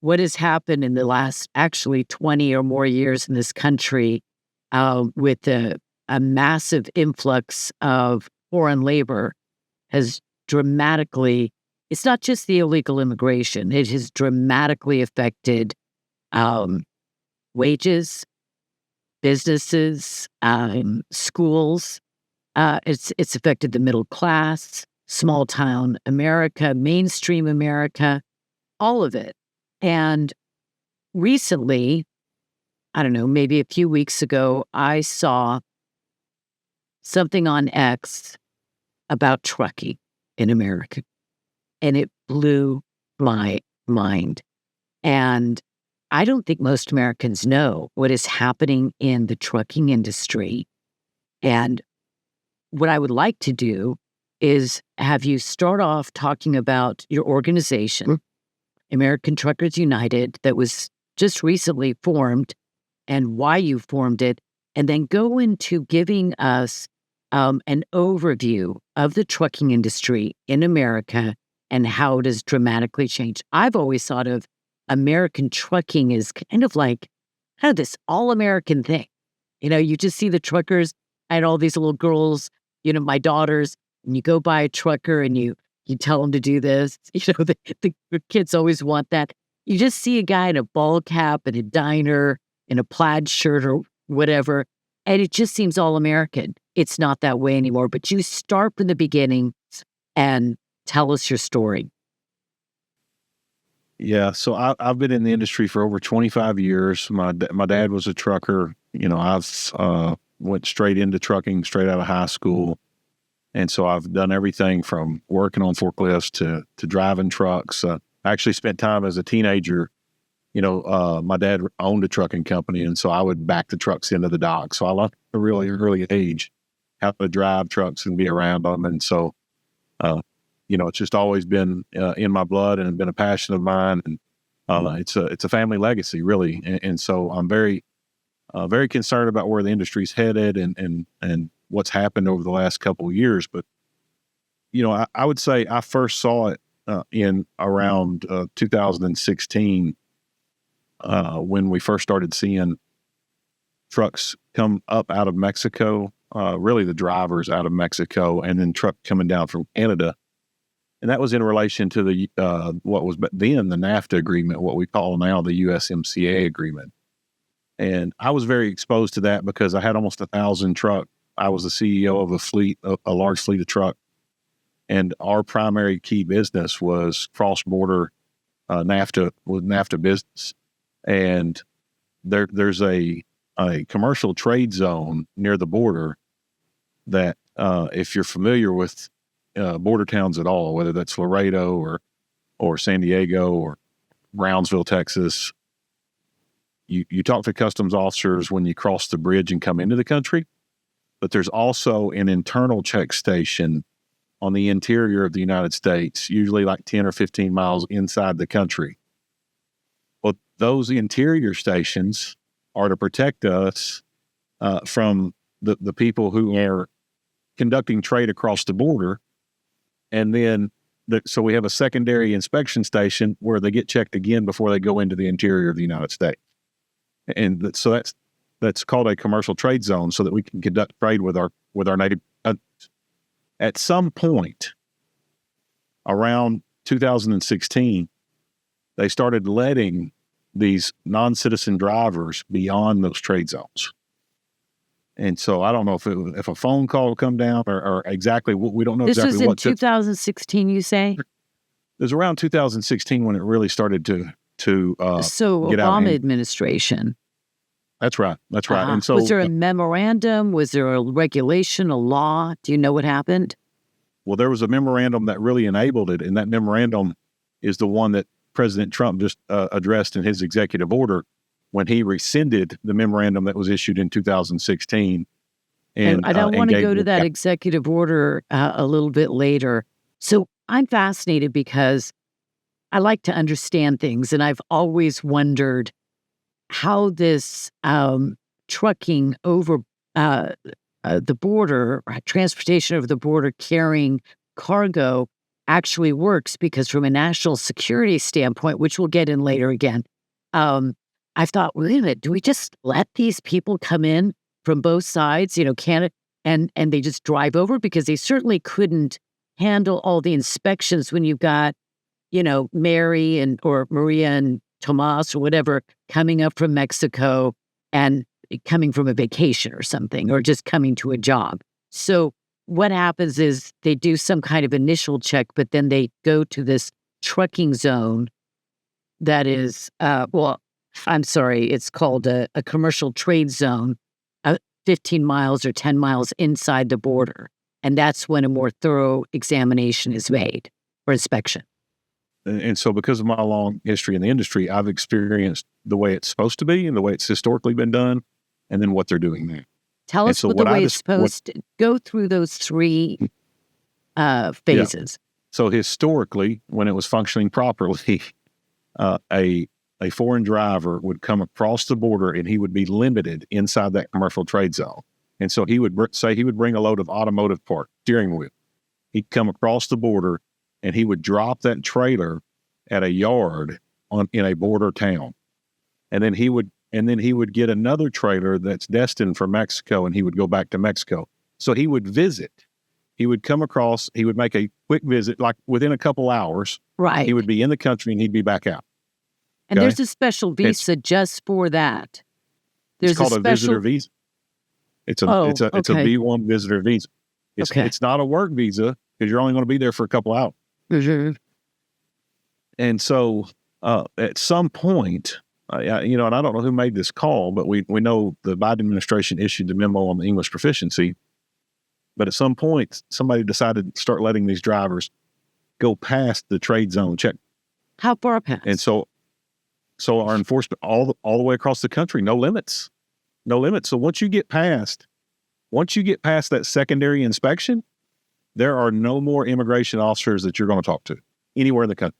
what has happened in the last actually 20 or more years in this country with a massive influx of foreign labor has dramatically, it's not just the illegal immigration, it has dramatically affected wages, businesses, schools. It's affected the middle class, small town America, mainstream America, all of it. And recently, I don't know, maybe a few weeks ago, I saw something on X about trucking in America, and it blew my mind. And I don't think most Americans know what is happening in the trucking industry. And what I would like to do is have you start off talking about your organization, American Truckers United, that was just recently formed, and why you formed it, and then go into giving us an overview of the trucking industry in America and how it has dramatically changed. I've always thought of American trucking as kind of this all-American thing. You just see the truckers. I had all these little girls, my daughters, and you go by a trucker and you tell them to do this. The kids always want that. You just see a guy in a ball cap and a diner in a plaid shirt or whatever, and it just seems all American. It's not that way anymore, but you start from the beginning and tell us your story. Yeah, so I've been in the industry for over 25 years. My dad was a trucker. I've went straight into trucking straight out of high school. And so I've done everything from working on forklifts to driving trucks. I actually spent time as a teenager. My dad owned a trucking company, and so I would back the trucks into the dock. So I learned at a really early age how to drive trucks and be around them. And so, it's just always been in my blood and been a passion of mine. And it's a family legacy, really. And so I'm very, very concerned about where the industry's headed and what's happened over the last couple of years. But, I would say I first saw it in around 2016 when we first started seeing trucks come up out of Mexico, really the drivers out of Mexico, and then truck coming down from Canada. And that was in relation to the what was then the NAFTA agreement, what we call now the USMCA agreement. And I was very exposed to that because I had almost 1,000 trucks. I was the CEO of a fleet, a large fleet of trucks. And our primary key business was cross-border NAFTA business. And there's a commercial trade zone near the border that if you're familiar with border towns at all, whether that's Laredo or San Diego or Brownsville, Texas, you talk to customs officers when you cross the bridge and come into the country, but there's also an internal check station on the interior of the United States, usually like 10 or 15 miles inside the country. Well, those interior stations are to protect us from the people who are conducting trade across the border. And then, so we have a secondary inspection station where they get checked again before they go into the interior of the United States. And so that's called a commercial trade zone so that we can conduct trade with our native countries. At some point around 2016, they started letting these non-citizen drivers beyond those trade zones. And so I don't know if a phone call will come down or exactly what, we don't know this exactly what. This was in 2016, you say? It was around 2016 when it really started to so get Obama out. administration. That's right. And so, was there a memorandum? Was there a regulation, a law? Do you know what happened? Well, there was a memorandum that really enabled it, and that memorandum is the one that President Trump just addressed in his executive order when he rescinded the memorandum that was issued in 2016. And I want to go to that executive order a little bit later. So I'm fascinated because I like to understand things, and I've always wondered how this trucking over the border, transportation over the border, carrying cargo, actually works, because from a national security standpoint, which we'll get in later again, I thought, wait a minute, do we just let these people come in from both sides, Canada, and they just drive over? Because they certainly couldn't handle all the inspections when you've got, Mary or Maria and Tomas or whatever coming up from Mexico and coming from a vacation or something, or just coming to a job. So what happens is they do some kind of initial check, but then they go to this trucking zone that is, it's called a commercial trade zone, 15 miles or 10 miles inside the border. And that's when a more thorough examination is made, or inspection. And so because of my long history in the industry, I've experienced the way it's supposed to be and the way it's historically been done, and then what they're doing now. Tell us what the way it's supposed to go through those three phases. Yeah. So historically, when it was functioning properly, a foreign driver would come across the border and he would be limited inside that commercial trade zone. And so he would bring a load of automotive parts, steering wheel. He'd come across the border and he would drop that trailer at a yard in a border town. And then he would get another trailer that's destined for Mexico, and he would go back to Mexico. So he would visit. He would come across, he would make a quick visit, like within a couple hours. Right. He would be in the country and he'd be back out. And there's a special visa just for that. It's called a visitor visa. It's a B1 visitor visa. It's not a work visa, because you're only going to be there for a couple hours. Mm-hmm. And so at some point, and I don't know who made this call, but we know the Biden administration issued the memo on the English proficiency. But at some point, somebody decided to start letting these drivers go past the trade zone check. How far past? And so our enforcement all the way across the country, no limits. So once you get past that secondary inspection, there are no more immigration officers that you're going to talk to anywhere in the country.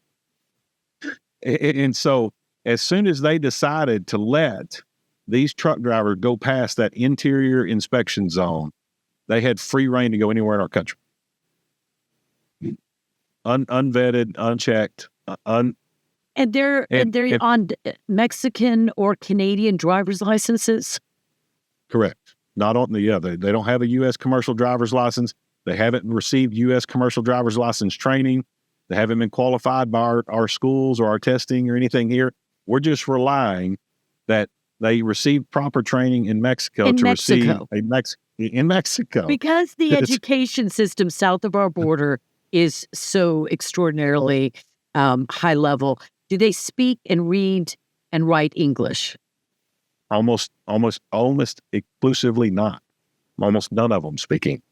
And so as soon as they decided to let these truck drivers go past that interior inspection zone, they had free reign to go anywhere in our country. Unvetted, unchecked, And they're on Mexican or Canadian driver's licenses? Correct. Not on they don't have a U.S. commercial driver's license. They haven't received U.S. commercial driver's license training. They haven't been qualified by our schools or our testing or anything here. We're just relying that they receive proper training in Mexico receive in Mexico. Because the education system south of our border is so extraordinarily high level. Do they speak and read and write English? Almost exclusively not. Almost none of them speaking.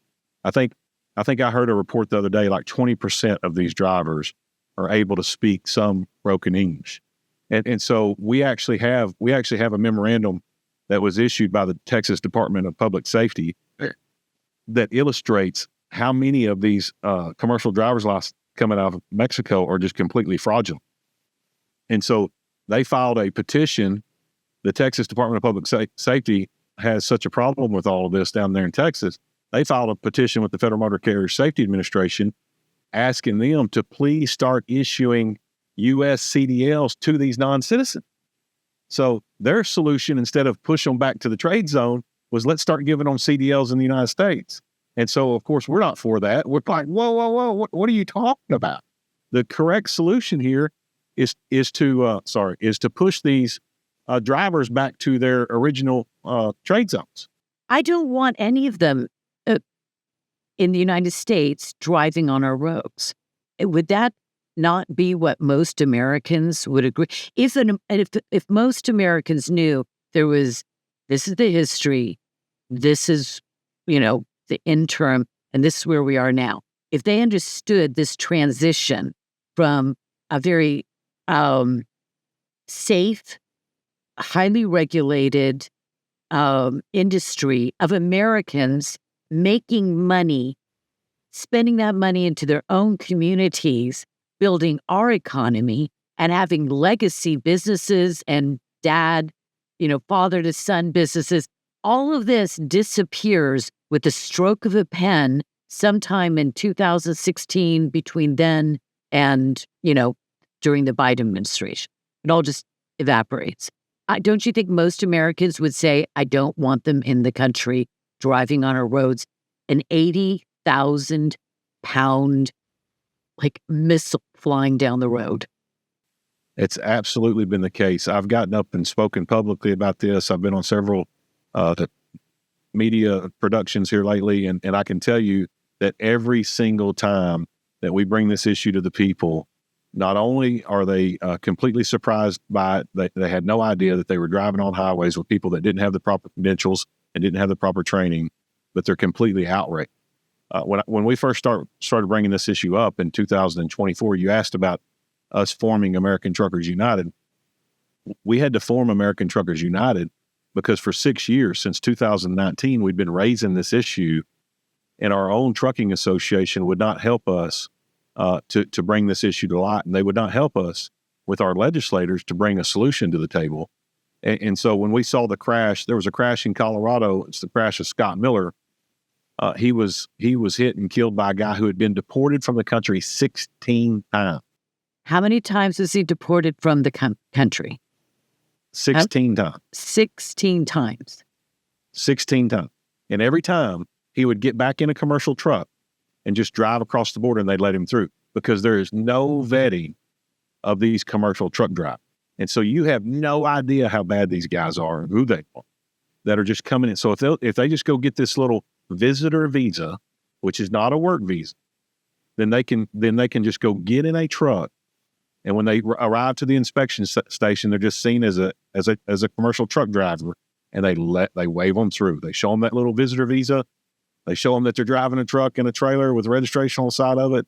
I think I heard a report the other day, like 20% of these drivers are able to speak some broken English. And so we actually have a memorandum that was issued by the Texas Department of Public Safety that illustrates how many of these commercial driver's licenses coming out of Mexico are just completely fraudulent. And so they filed a petition. The Texas Department of Public Safety has such a problem with all of this down there in Texas. They filed a petition with the Federal Motor Carrier Safety Administration asking them to please start issuing U.S. CDLs to these non-citizens. So their solution, instead of push them back to the trade zone, was let's start giving them CDLs in the United States. And so, of course, we're not for that. We're like, whoa, what are you talking about? The correct solution here is to push these drivers back to their original trade zones. I don't want any of them in the United States driving on our roads. Would that not be what most Americans would agree? If most Americans knew this is the history, this is, the interim, and this is where we are now. If they understood this transition from a very safe, highly regulated industry of Americans making money, spending that money into their own communities, building our economy, and having legacy businesses and father to son businesses, all of this disappears with the stroke of a pen sometime in 2016 between then and, during the Biden administration. It all just evaporates. Don't you think most Americans would say, I don't want them in the country driving on our roads? An 80,000-pound missile flying down the road. It's absolutely been the case. I've gotten up and spoken publicly about this. I've been on several media productions here lately, and I can tell you that every single time that we bring this issue to the people, not only are they completely surprised by it, they had no idea that they were driving on highways with people that didn't have the proper credentials and didn't have the proper training, but they're completely outraged. When we first started bringing this issue up in 2024, you asked about us forming American Truckers United. We had to form American Truckers United because for 6 years, since 2019, we'd been raising this issue, and our own trucking association would not help us to bring this issue to light, and they would not help us with our legislators to bring a solution to the table. And so when we saw the crash, there was a crash in Colorado. It's the crash of Scott Miller. He was hit and killed by a guy who had been deported from the country 16 times. How many times was he deported from the country? 16 times. 16 times. 16 times. And every time he would get back in a commercial truck and just drive across the border, and they'd let him through because there is no vetting of these commercial truck drivers. And so you have no idea how bad these guys are and who they are that are just coming in. So if they just go get this little visitor visa, which is not a work visa, then they can just go get in a truck. And when they arrive to the inspection station, they're just seen as a commercial truck driver, and they wave them through. They show them that little visitor visa. They show them that they're driving a truck and a trailer with registration on the side of it,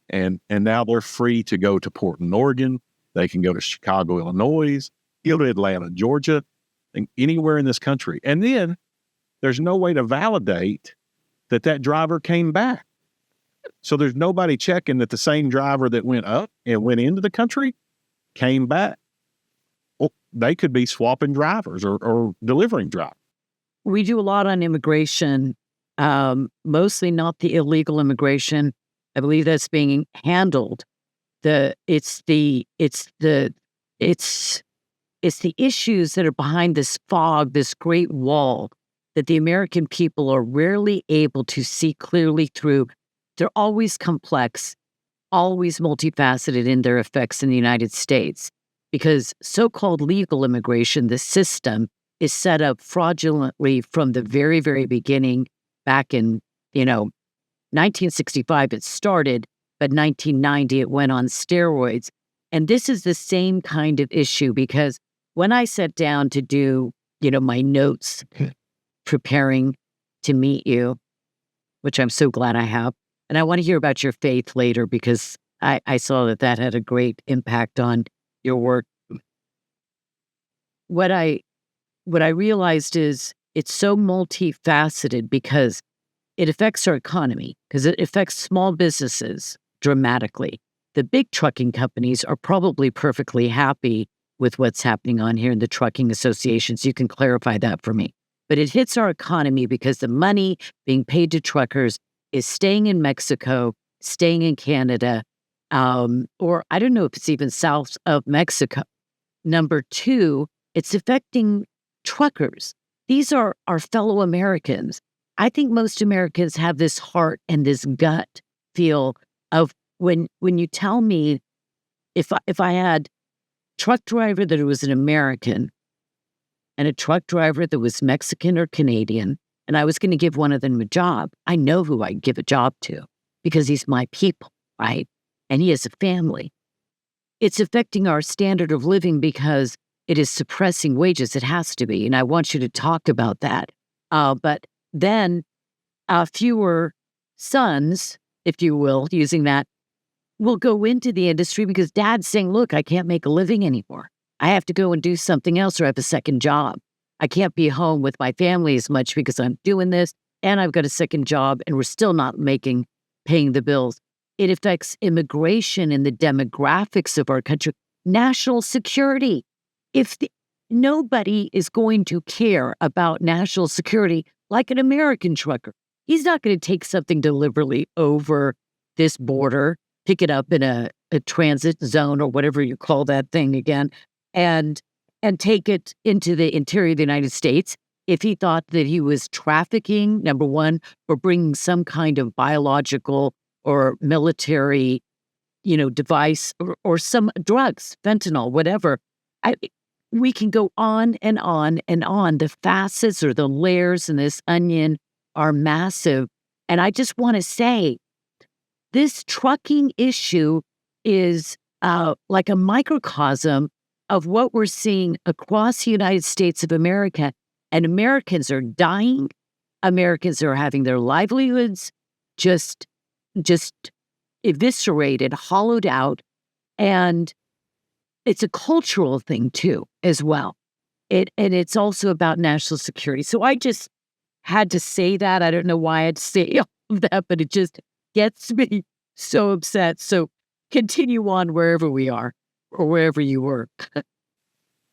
and now they're free to go to Portland, Oregon. They can go to Chicago, Illinois, go to Atlanta, Georgia, and anywhere in this country. And then there's no way to validate that driver came back. So there's nobody checking that the same driver that went up and went into the country came back. Well, they could be swapping drivers or delivering drivers. We do a lot on immigration, mostly not the illegal immigration. I believe that's being handled. It's the issues that are behind this fog, this great wall that the American people are rarely able to see clearly through. They're always complex, always multifaceted in their effects in the United States, because so-called legal immigration, the system, is set up fraudulently from the very, very beginning. Back in, 1965 it started, but 1990 it went on steroids. And this is the same kind of issue, because when I sat down to do, my notes preparing to meet you, which I'm so glad I have, and I want to hear about your faith later, because I saw that had a great impact on your work. What I realized is it's so multifaceted because it affects our economy, because it affects small businesses dramatically. The big trucking companies are probably perfectly happy with what's happening on here in the trucking associations. You can clarify that for me. But it hits our economy because the money being paid to truckers is staying in Mexico, staying in Canada, or I don't know if it's even south of Mexico. Number two, it's affecting truckers. These are our fellow Americans. I think most Americans have this heart and this gut feel of when you tell me if I had a truck driver that was an American and a truck driver that was Mexican or Canadian, and I was going to give one of them a job, I know who I'd give a job to because he's my people, right? And he has a family. It's affecting our standard of living because it is suppressing wages. It has to be. And I want you to talk about that. But then fewer sons, if you will, using that, will go into the industry because dad's saying, look, I can't make a living anymore. I have to go and do something else or have a second job. I can't be home with my family as much because I'm doing this and I've got a second job and we're still not paying the bills. It affects immigration and the demographics of our country. National security. Nobody is going to care about national security like an American trucker. He's not going to take something deliberately over this border, pick it up in a transit zone or whatever you call that thing again, and take it into the interior of the United States if he thought that he was trafficking, number one, or bringing some kind of biological or military, device or some drugs, fentanyl, whatever. We can go on and on and on. The facets or the layers in this onion are massive. And I just want to say, this trucking issue is like a microcosm of what we're seeing across the United States of America. And Americans are dying. Americans are having their livelihoods just eviscerated, hollowed out. And it's a cultural thing too, as well. And it's also about national security. So I just had to say that. I don't know why I had to say all of that, but it just gets me so upset. So continue on wherever we are or wherever you were.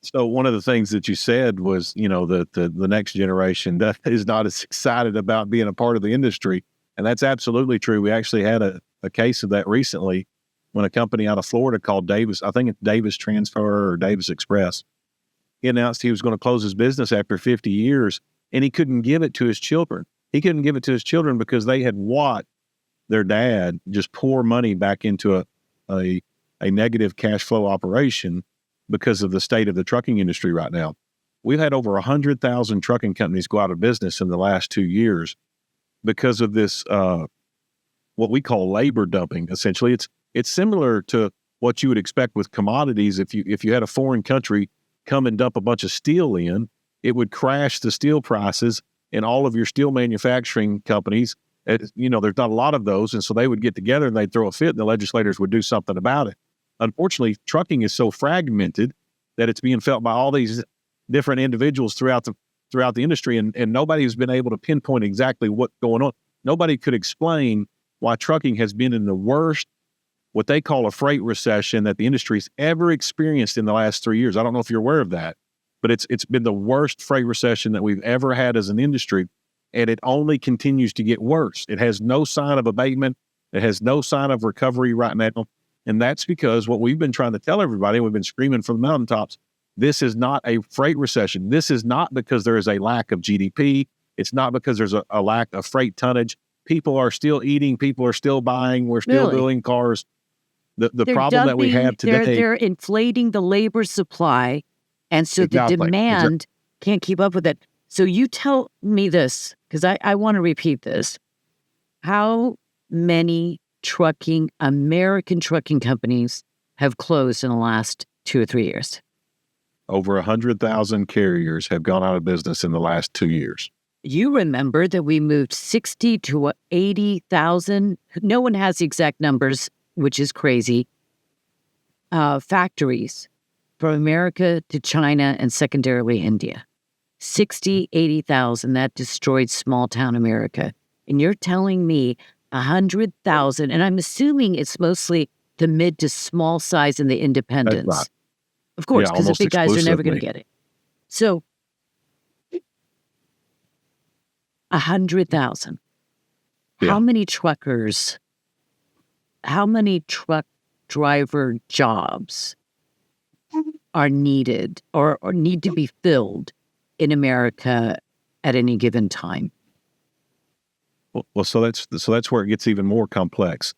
So one of the things that you said was, that the next generation that is not as excited about being a part of the industry. And that's absolutely true. We actually had a case of that recently when a company out of Florida called Davis, I think it's Davis Transfer or Davis Express, he announced he was going to close his business after 50 years, and he couldn't give it to his children. He couldn't give it to his children because they had watched their dad just pour money back into a negative cash flow operation because of the state of the trucking industry right now. We've had over 100,000 trucking companies go out of business in the last 2 years because of this, what we call labor dumping. Essentially, it's similar to what you would expect with commodities. If you had a foreign country come and dump a bunch of steel in, it would crash the steel prices in all of your steel manufacturing companies. There's not a lot of those, and so they would get together and they'd throw a fit, and the legislators would do something about it. Unfortunately, trucking is so fragmented that it's being felt by all these different individuals throughout the industry, and nobody has been able to pinpoint exactly what's going on. Nobody could explain why trucking has been in the worst, what they call a freight recession that the industry's ever experienced in the last 3 years. I don't know if you're aware of that, but it's been the worst freight recession that we've ever had as an industry, and it only continues to get worse. It has no sign of abatement. It has no sign of recovery right now. And that's because what we've been trying to tell everybody, we've been screaming from the mountaintops, this is not a freight recession. This is not because there is a lack of GDP. It's not because there's a lack of freight tonnage. People are still eating. People are still buying. We're still building cars. The problem that we have today. They're inflating the labor supply. And so the demand can't keep up with it. So you tell me this, because I want to repeat this. How many American trucking companies have closed in the last 2 or 3 years? Over 100,000 carriers have gone out of business in the last 2 years. You remember that we moved 60 to 80,000. No one has the exact numbers, which is crazy. Factories from America to China and secondarily India. 60, 80,000. That destroyed small town America. And you're telling me 100,000, and I'm assuming it's mostly the mid to small size and the independents. That's right. Of course, because the big guys are never going to get it. So 100,000. Yeah. How many truckers, how many truck driver jobs are needed or need to be filled in America at any given time? Well, so that's where it gets even more complex.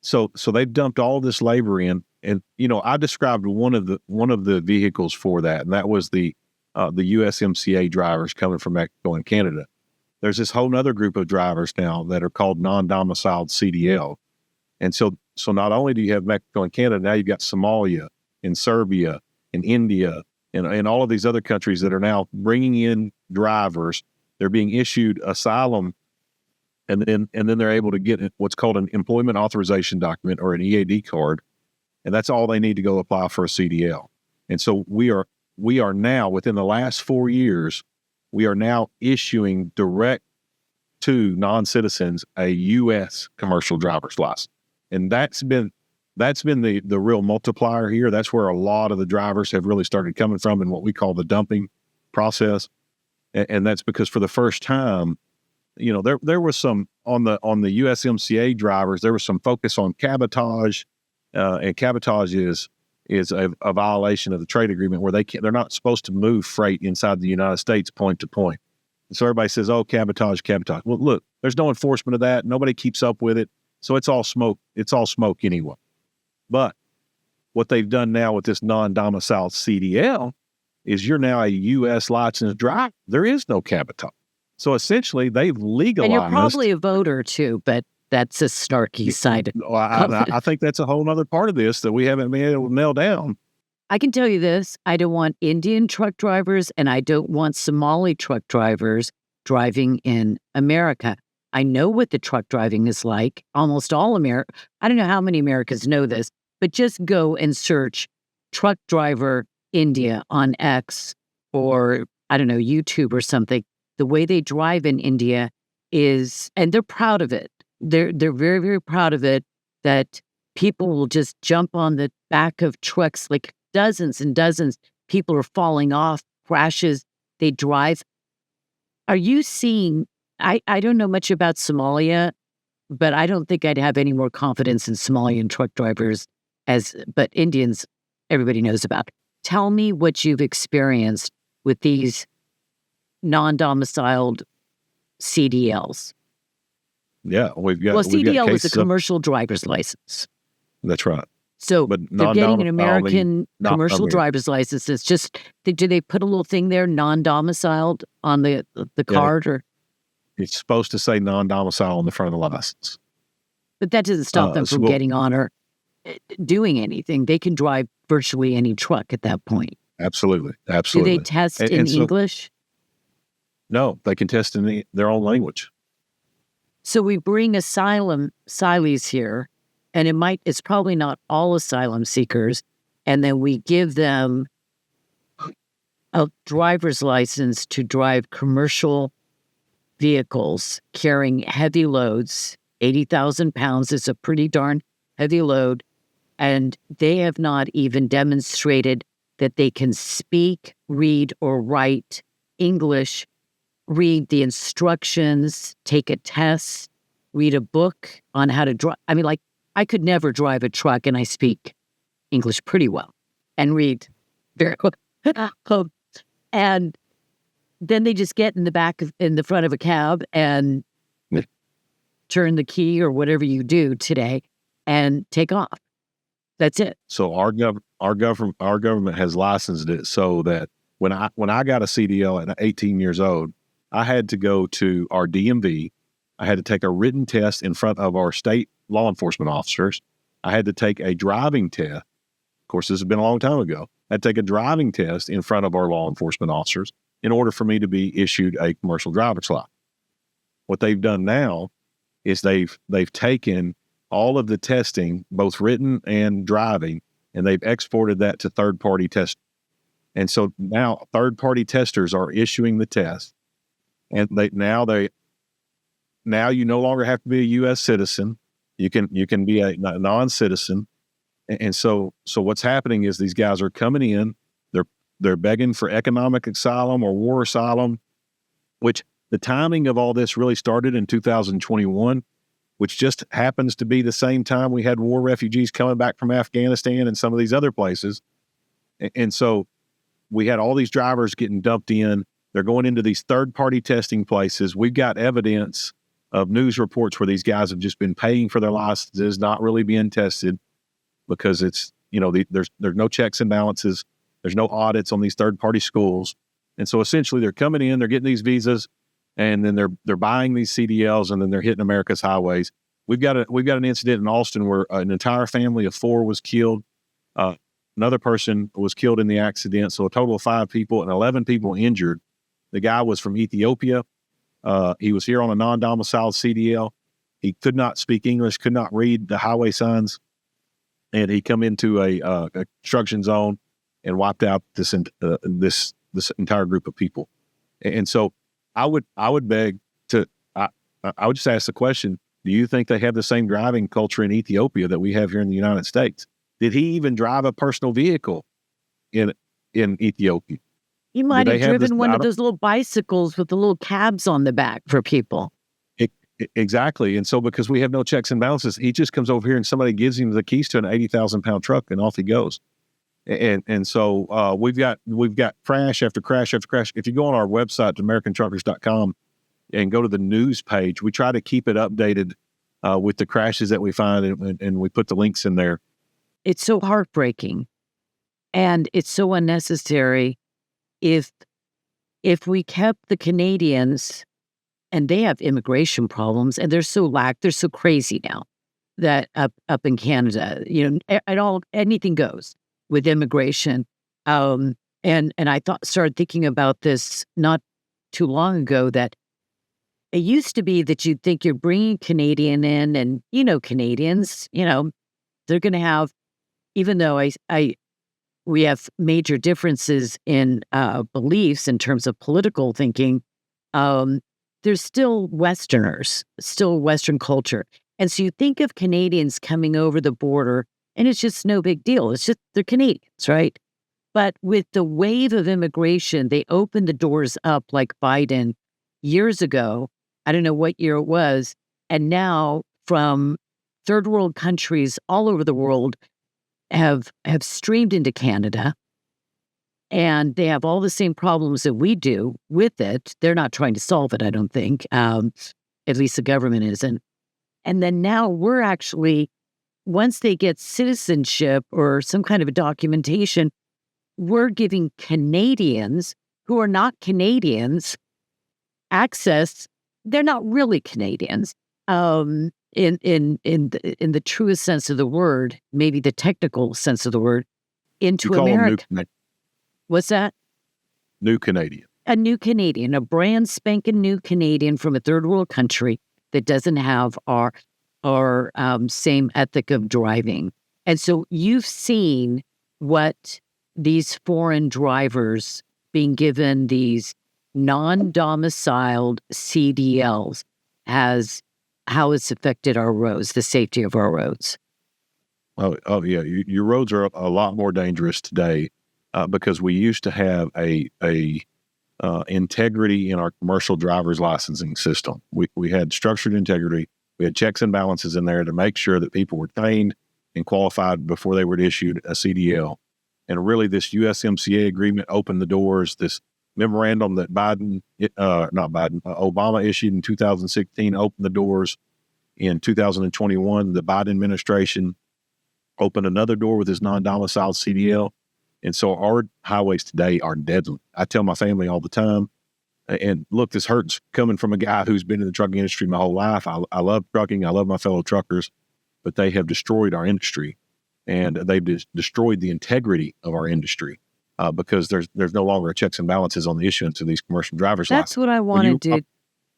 So they've dumped all this labor in, and I described one of the vehicles for that, and that was the USMCA drivers coming from Mexico and Canada. There's this whole other group of drivers now that are called non-domiciled CDL, and so not only do you have Mexico and Canada, now you've got Somalia and Serbia and India and all of these other countries that are now bringing in drivers. They're being issued asylum. And then they're able to get what's called an employment authorization document or an EAD card, and that's all they need to go apply for a CDL. And so we are now, within the last 4 years, we are now issuing direct to non-citizens a U.S. commercial driver's license, and that's been the real multiplier here. That's where a lot of the drivers have really started coming from in what we call the dumping process, and that's because for the first time, there was some on the USMCA drivers. There was some focus on cabotage, and cabotage is a violation of the trade agreement where they're not supposed to move freight inside the United States point to point. And so everybody says, "Oh, cabotage." Well, look, there's no enforcement of that. Nobody keeps up with it, so it's all smoke. It's all smoke anyway. But what they've done now with this non-domiciled CDL is you're now a U.S. licensed driver. There is no cabotage. So essentially, they've legalized. And you're probably a voter too, but that's a snarky side. I think that's a whole other part of this that we haven't been able to nail down. I can tell you this. I don't want Indian truck drivers and I don't want Somali truck drivers driving in America. I know what the truck driving is like. Almost all I don't know how many Americans know this, but just go and search truck driver India on X or, I don't know, YouTube or something. The way they drive in India is, and they're proud of it. They're very, very proud of it, that people will just jump on the back of trucks, like dozens and dozens. People are falling off, crashes. They drive. Are you seeing, I don't know much about Somalia, but I don't think I'd have any more confidence in Somalian truck drivers but Indians, everybody knows about. Tell me what you've experienced with these non-domiciled CDLs. Yeah, CDL is a commercial driver's license. That's right. So they're getting an American commercial driver's license. It's just, do they put a little thing there, non-domiciled, on the card? Or it's supposed to say non-domiciled on the front of the license. But that doesn't stop them from getting on or doing anything. They can drive virtually any truck at that point. Absolutely. Do they test in English? No, they can test in their own language. So we bring asylees here, and it's probably not all asylum seekers, and then we give them a driver's license to drive commercial vehicles carrying heavy loads. 80,000 pounds is a pretty darn heavy load, and they have not even demonstrated that they can speak, read, or write English, read the instructions, take a test, read a book on how to drive. I mean, like, I could never drive a truck, and I speak English pretty well and read very well. And then they just get in the front of a cab and turn the key or whatever you do today and take off. That's it. So our government has licensed it so that when I got a CDL at 18 years old, I had to go to our DMV. I had to take a written test in front of our state law enforcement officers. I had to take a driving test. Of course, this has been a long time ago. I had to take a driving test in front of our law enforcement officers in order for me to be issued a commercial driver's license. What they've done now is they've taken all of the testing, both written and driving, and they've exported that to third-party tests. And so now third-party testers are issuing the test. And now you no longer have to be a U.S. citizen. You can be a non-citizen. And so what's happening is these guys are coming in. They're begging for economic asylum or war asylum, which the timing of all this really started in 2021, which just happens to be the same time we had war refugees coming back from Afghanistan and some of these other places. And so we had all these drivers getting dumped in. They're going into these third-party testing places. We've got evidence of news reports where these guys have just been paying for their licenses, not really being tested because it's, there's no checks and balances. There's no audits on these third-party schools. And so essentially they're coming in, they're getting these visas, and then they're buying these CDLs, and then they're hitting America's highways. We've got an incident in Austin where an entire family of 4 was killed. Another person was killed in the accident. So a total of 5 people and 11 people injured. The guy was from Ethiopia. He was here on a non-domiciled CDL. He could not speak English, could not read the highway signs, and he come into a construction zone and wiped out this entire group of people. And so I would beg to I would just ask the question: do you think they have the same driving culture in Ethiopia that we have here in the United States? Did he even drive a personal vehicle in Ethiopia? He might have driven one of those little bicycles with the little cabs on the back for people. Exactly. And so because we have no checks and balances, he just comes over here and somebody gives him the keys to an 80,000 pound truck and off he goes. And so we've got crash after crash after crash. If you go on our website, americantruckers.com, and go to the news page, we try to keep it updated with the crashes that we find, and we put the links in there. It's so heartbreaking, and it's so unnecessary. If we kept the Canadians, and they have immigration problems, and they're so crazy now that up in Canada, anything goes with immigration. And I started thinking about this not too long ago, that it used to be that you'd think you're bringing Canadian in, and, Canadians, they're going to have, even though we have major differences in beliefs in terms of political thinking, there's still Westerners, still Western culture. And so you think of Canadians coming over the border, and it's just no big deal. It's just they're Canadians, right? But with the wave of immigration, they opened the doors up like Biden years ago. I don't know what year it was. And now from third world countries all over the world have streamed into Canada. And they have all the same problems that we do with it. They're not trying to solve it, I don't think. At least the government isn't. And then now we're actually, once they get citizenship or some kind of a documentation, we're giving Canadians who are not Canadians access. They're not really Canadians in the truest sense of the word, maybe the technical sense of the word, into America. What's that? New Canadian. A new Canadian, a brand spanking new Canadian from a third world country that doesn't have our same ethic of driving. And so you've seen what these foreign drivers being given these non-domiciled CDLs how it's affected our roads, the safety of our roads. Oh yeah. Your roads are a lot more dangerous today because we used to have a integrity in our commercial driver's licensing system. We had structured integrity. We had checks and balances in there to make sure that people were trained and qualified before they were issued a CDL. And really, this USMCA agreement opened the doors. This memorandum that Obama issued in 2016 opened the doors. In 2021, the Biden administration opened another door with his non-domiciled CDL. And so our highways today are deadly. I tell my family all the time, and look, this hurts coming from a guy who's been in the trucking industry my whole life. I love trucking. I love my fellow truckers, but they have destroyed our industry, and they've destroyed the integrity of our industry because there's no longer checks and balances on the issuance of these commercial driver's licenses. That's what I wanted to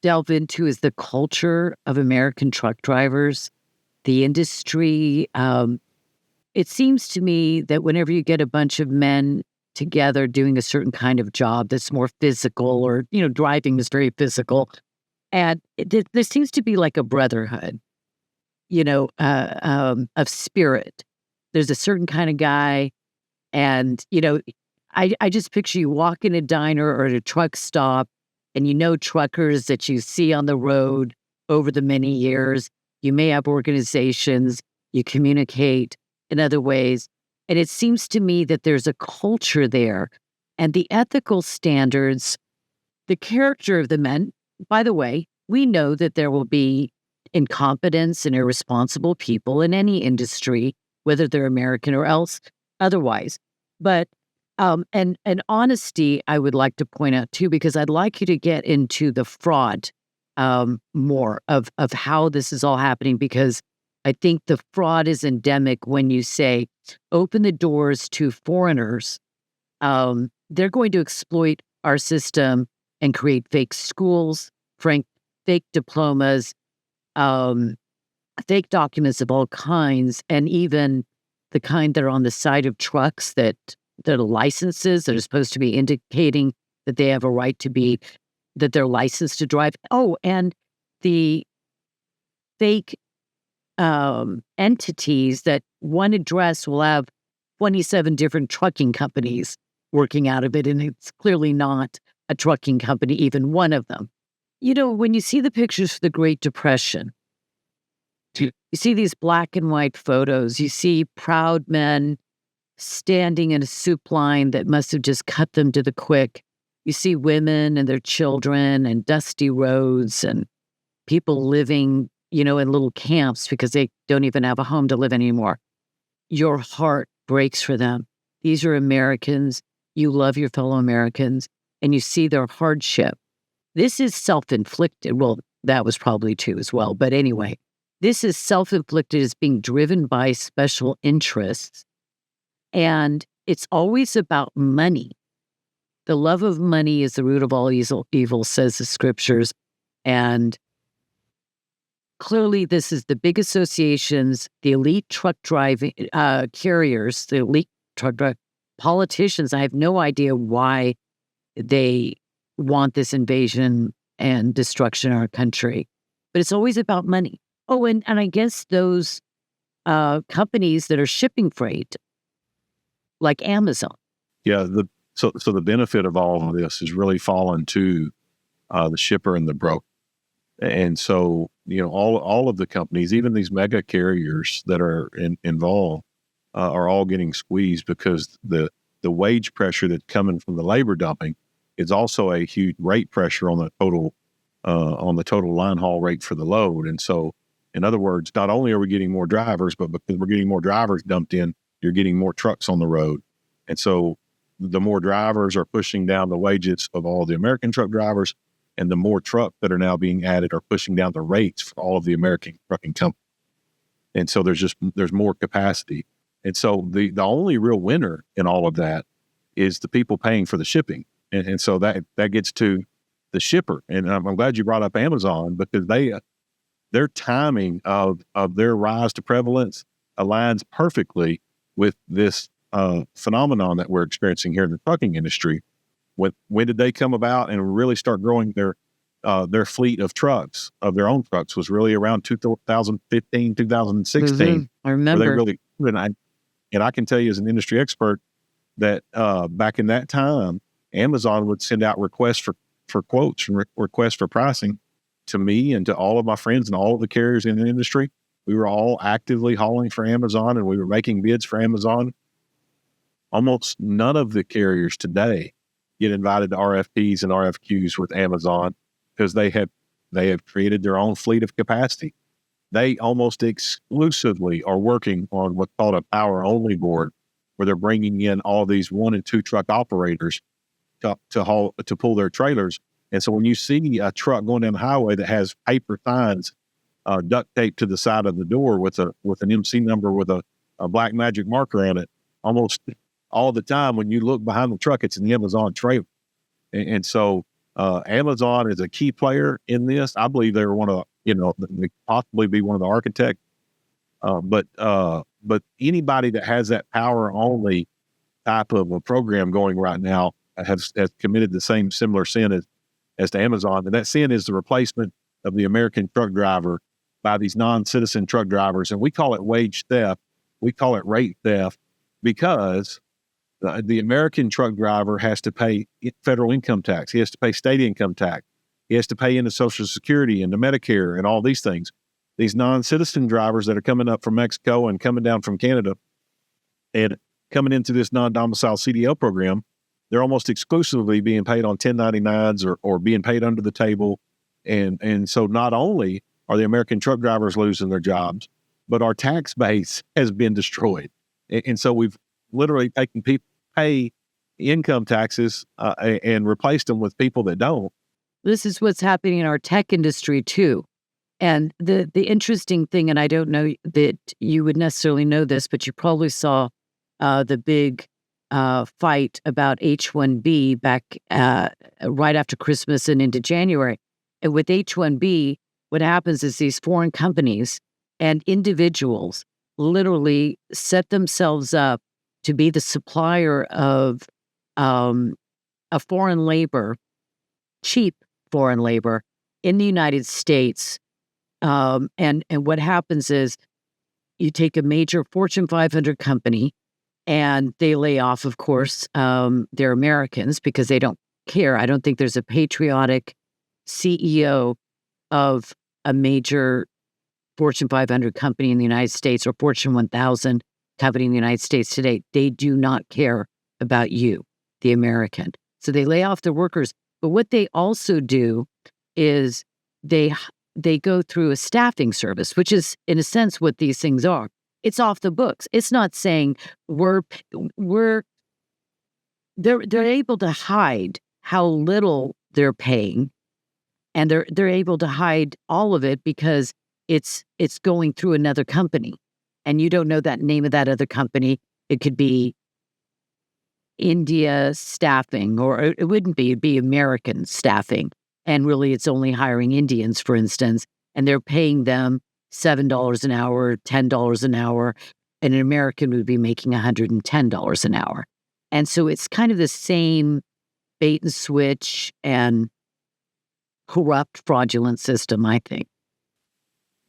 delve into, is the culture of American truck drivers, the industry. It seems to me that whenever you get a bunch of men together doing a certain kind of job that's more physical, or, driving is very physical, and there seems to be like a brotherhood, of spirit. There's a certain kind of guy, and, I just picture you walk in a diner or at a truck stop, and truckers that you see on the road over the many years. You may have organizations, you communicate in other ways. And it seems to me that there's a culture there, and the ethical standards, the character of the men. By the way, we know that there will be incompetence and irresponsible people in any industry, whether they're American or else otherwise. But and honesty, I would like to point out too, because I'd like you to get into the fraud more of how this is all happening, because I think the fraud is endemic when you say open the doors to foreigners. They're going to exploit our system and create fake schools, fake diplomas, fake documents of all kinds, and even the kind that are on the side of trucks that are licenses that are supposed to be indicating that they have a right to be, that they're licensed to drive. Oh, and the fake entities that one address will have 27 different trucking companies working out of it, and it's clearly not a trucking company, even one of them. When you see the pictures for the Great Depression, you see these black and white photos, you see proud men standing in a soup line that must have just cut them to the quick. You see women and their children and dusty roads and people living, in little camps because they don't even have a home to live in anymore. Your heart breaks for them. These are Americans. You love your fellow Americans, and you see their hardship. This is self-inflicted. Well, that was probably too as well. But anyway, this is self-inflicted as being driven by special interests. And it's always about money. The love of money is the root of all evil, says the scriptures. And clearly, this is the big associations, the elite truck driving carriers, the elite truck politicians. I have no idea why they want this invasion and destruction in our country, but it's always about money. Oh, and I guess those companies that are shipping freight, like Amazon. Yeah, so the benefit of all of this is really falling to the shipper and the broker. And so, all of the companies, even these mega carriers that are involved, are all getting squeezed because the wage pressure that's coming from the labor dumping is also a huge rate pressure on the total line haul rate for the load. And so, in other words, not only are we getting more drivers, but because we're getting more drivers dumped in, you're getting more trucks on the road. And so the more drivers are pushing down the wages of all the American truck drivers, and the more trucks that are now being added are pushing down the rates for all of the American trucking companies. And so there's more capacity. And so the only real winner in all of that is the people paying for the shipping. And so that gets to the shipper. And I'm glad you brought up Amazon, because their timing of their rise to prevalence aligns perfectly with this phenomenon that we're experiencing here in the trucking industry. When did they come about and really start growing their fleet of trucks, of their own trucks, was really around 2015, 2016. Mm-hmm. I remember. And I can tell you as an industry expert that back in that time, Amazon would send out requests for quotes and requests for pricing to me and to all of my friends and all of the carriers in the industry. We were all actively hauling for Amazon, and we were making bids for Amazon. Almost none of the carriers today get invited to RFPs and RFQs with Amazon because they have created their own fleet of capacity. They almost exclusively are working on what's called a power only board, where they're bringing in all these 1 and 2 truck operators to pull their trailers. And so when you see a truck going down the highway that has paper signs duct taped to the side of the door with an MC number with a black magic marker on it, almost all the time when you look behind the truck, it's an Amazon trailer. And so Amazon is a key player in this. I believe they're one of, they possibly be one of the architects. But anybody that has that power only type of a program going right now has committed the same similar sin as to Amazon. And that sin is the replacement of the American truck driver by these non-citizen truck drivers. And we call it wage theft. We call it rate theft because the American truck driver has to pay federal income tax. He has to pay state income tax. He has to pay into Social Security and to Medicare and all these things. These non-citizen drivers that are coming up from Mexico and coming down from Canada and coming into this non-domicile CDL program, they're almost exclusively being paid on 1099s or being paid under the table. And so not only are the American truck drivers losing their jobs, but our tax base has been destroyed. And so we've literally taken people pay income taxes and replaced them with people that don't. This is what's happening in our tech industry too. And the interesting thing, and I don't know that you would necessarily know this, but you probably saw the big fight about H-1B back right after Christmas and into January. And with H-1B, what happens is these foreign companies and individuals literally set themselves up to be the supplier of a foreign labor, cheap foreign labor in the United States. And what happens is you take a major Fortune 500 company and they lay off, of course, their Americans because they don't care. I don't think there's a patriotic CEO of a major Fortune 500 company in the United States or Fortune 1000 company in the United States today, they do not care about you, the American. So they lay off their workers. But what they also do is they go through a staffing service, which is in a sense what these things are. It's off the books. It's not saying they're able to hide how little they're paying, and they're able to hide all of it because it's going through another company, and you don't know that name of that other company. It could be India staffing, or it wouldn't be, it'd be American staffing. And really it's only hiring Indians, for instance, and they're paying them $7 an hour, $10 an hour, and an American would be making $110 an hour. And so it's kind of the same bait and switch and corrupt, fraudulent system, I think.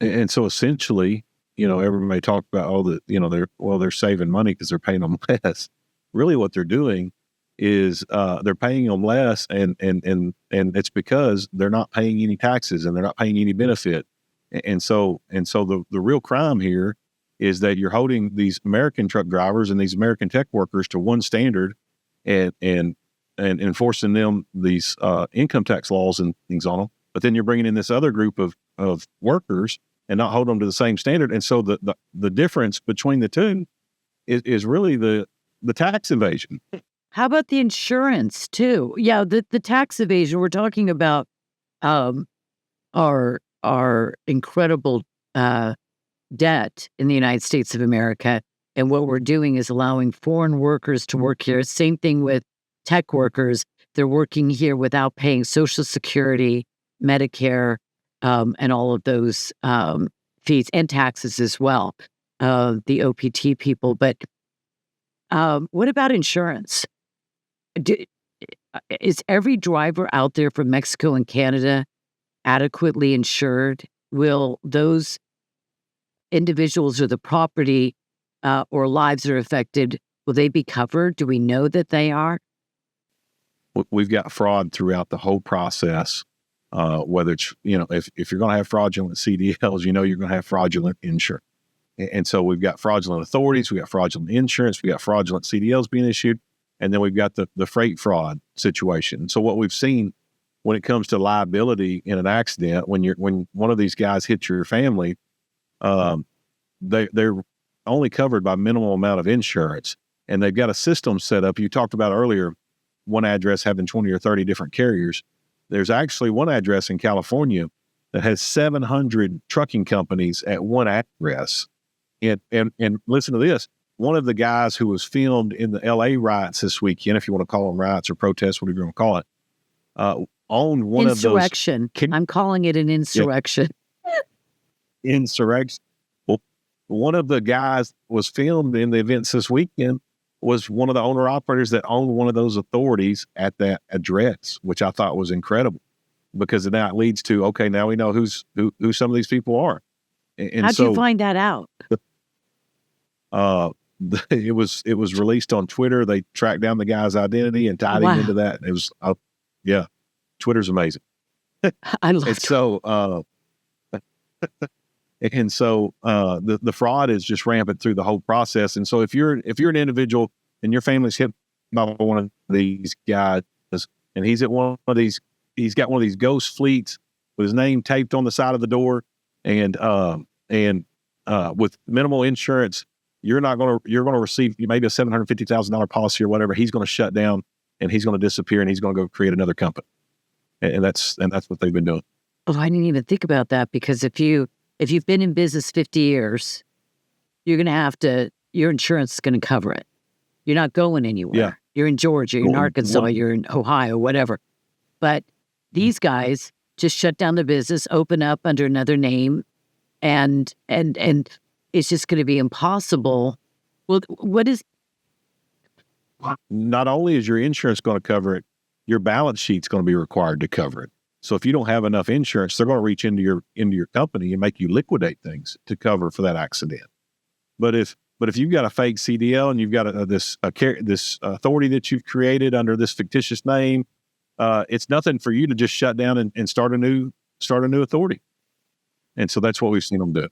And so essentially, everybody talk about, they're saving money because they're paying them less. Really what they're doing is they're paying them less, and it's because they're not paying any taxes and they're not paying any benefit. And so the real crime here is that you're holding these American truck drivers and these American tech workers to one standard and enforcing them these income tax laws and things on them. But then you're bringing in this other group of workers and not holding them to the same standard. And so the difference between the two is really the tax evasion. How about the insurance too? Yeah, the tax evasion. We're talking about our incredible debt in the United States of America, and what we're doing is allowing foreign workers to work here. Same thing with tech workers. They're working here without paying Social Security, Medicare, and all of those fees and taxes as well. The OPT people, but what about insurance? Is every driver out there from Mexico and Canada adequately insured? Will those individuals or the property or lives that are affected, will they be covered? Do we know that they are? We've got fraud throughout the whole process. Whether it's, if you're going to have fraudulent CDLs, you're going to have fraudulent insurance. And so we've got fraudulent authorities, we got fraudulent insurance, we got fraudulent CDLs being issued, and then we've got the freight fraud situation. So what we've seen when it comes to liability in an accident, when one of these guys hits your family, they're only covered by minimal amount of insurance, and they've got a system set up. You talked about earlier, one address having 20 or 30 different carriers. There's actually one address in California that has 700 trucking companies at one address. And listen to this. One of the guys who was filmed in the LA riots this weekend, if you want to call them riots or protests, whatever you want to call it, owned one of those. Insurrection. I'm calling it an insurrection. Yeah. Insurrection. Well, one of the guys was filmed in the events this weekend was one of the owner operators that owned one of those authorities at that address, which I thought was incredible, because now it leads to, okay, now we know who some of these people are. And how'd you find that out? It was released on Twitter. They tracked down the guy's identity and tied him into that. It was, Twitter's amazing. I love it. So, and so the fraud is just rampant through the whole process. And so if you're an individual and your family's hit by one of these guys, and he's at one of these, he's got one of these ghost fleets with his name taped on the side of the door, and with minimal insurance, you're going to receive maybe a $750,000 policy or whatever. He's going to shut down and he's going to disappear and he's going to go create another company. And that's what they've been doing. Oh, I didn't even think about that, because if you've been in business 50 years, you're going to have to, your insurance is going to cover it. You're not going anywhere. Yeah. You're in Georgia, you're in Arkansas, you're in Ohio, whatever. But these guys just shut down the business, open up under another name, and it's just going to be impossible. Well, what is? Not only is your insurance going to cover it, your balance sheet's going to be required to cover it. So if you don't have enough insurance, they're going to reach into your company and make you liquidate things to cover for that accident. But if you've got a fake CDL and you've got this authority that you've created under this fictitious name, it's nothing for you to just shut down and start a new authority. And so that's what we've seen them do.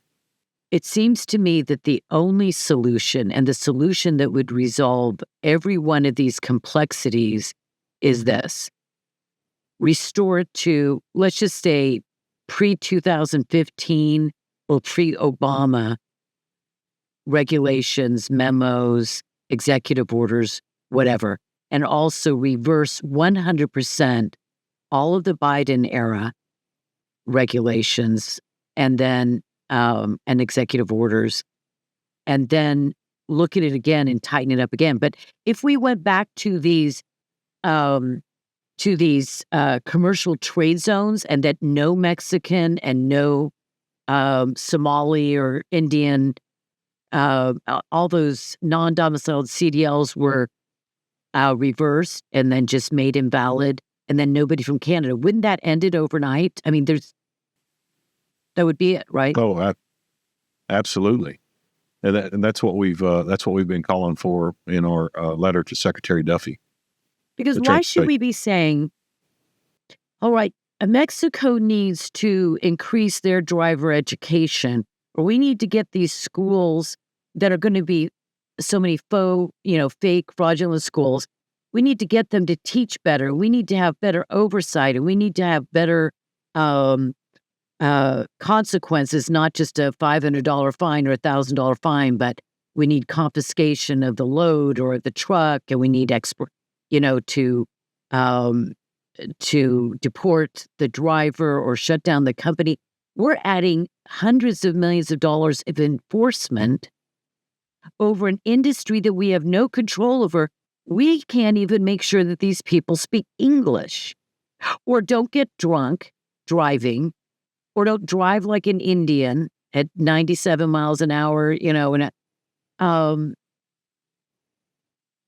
It seems to me that the only solution, and the solution that would resolve every one of these complexities, is this: restore it to, let's just say, pre-2015 or pre-Obama regulations, memos, executive orders, whatever, and also reverse 100% all of the Biden era regulations and then and executive orders, and then look at it again and tighten it up again. But if we went back to these commercial trade zones, and that no Mexican and no Somali or Indian, all those non-domiciled CDLs were reversed and then just made invalid, and then nobody from Canada, wouldn't that end it overnight? I mean, that would be it, right? Oh, absolutely. And that's what we've been calling for in our letter to Secretary Duffy. Because why should we be saying, all right, Mexico needs to increase their driver education, or we need to get these schools that are going to be so many fake, fraudulent schools, we need to get them to teach better. We need to have better oversight, and we need to have better consequences, not just a $500 fine or a $1,000 fine, but we need confiscation of the load or the truck, and we need to deport the driver or shut down the company. We're adding hundreds of millions of dollars of enforcement over an industry that we have no control over. We can't even make sure that these people speak English, or don't get drunk driving, or don't drive like an Indian at 97 miles an hour, and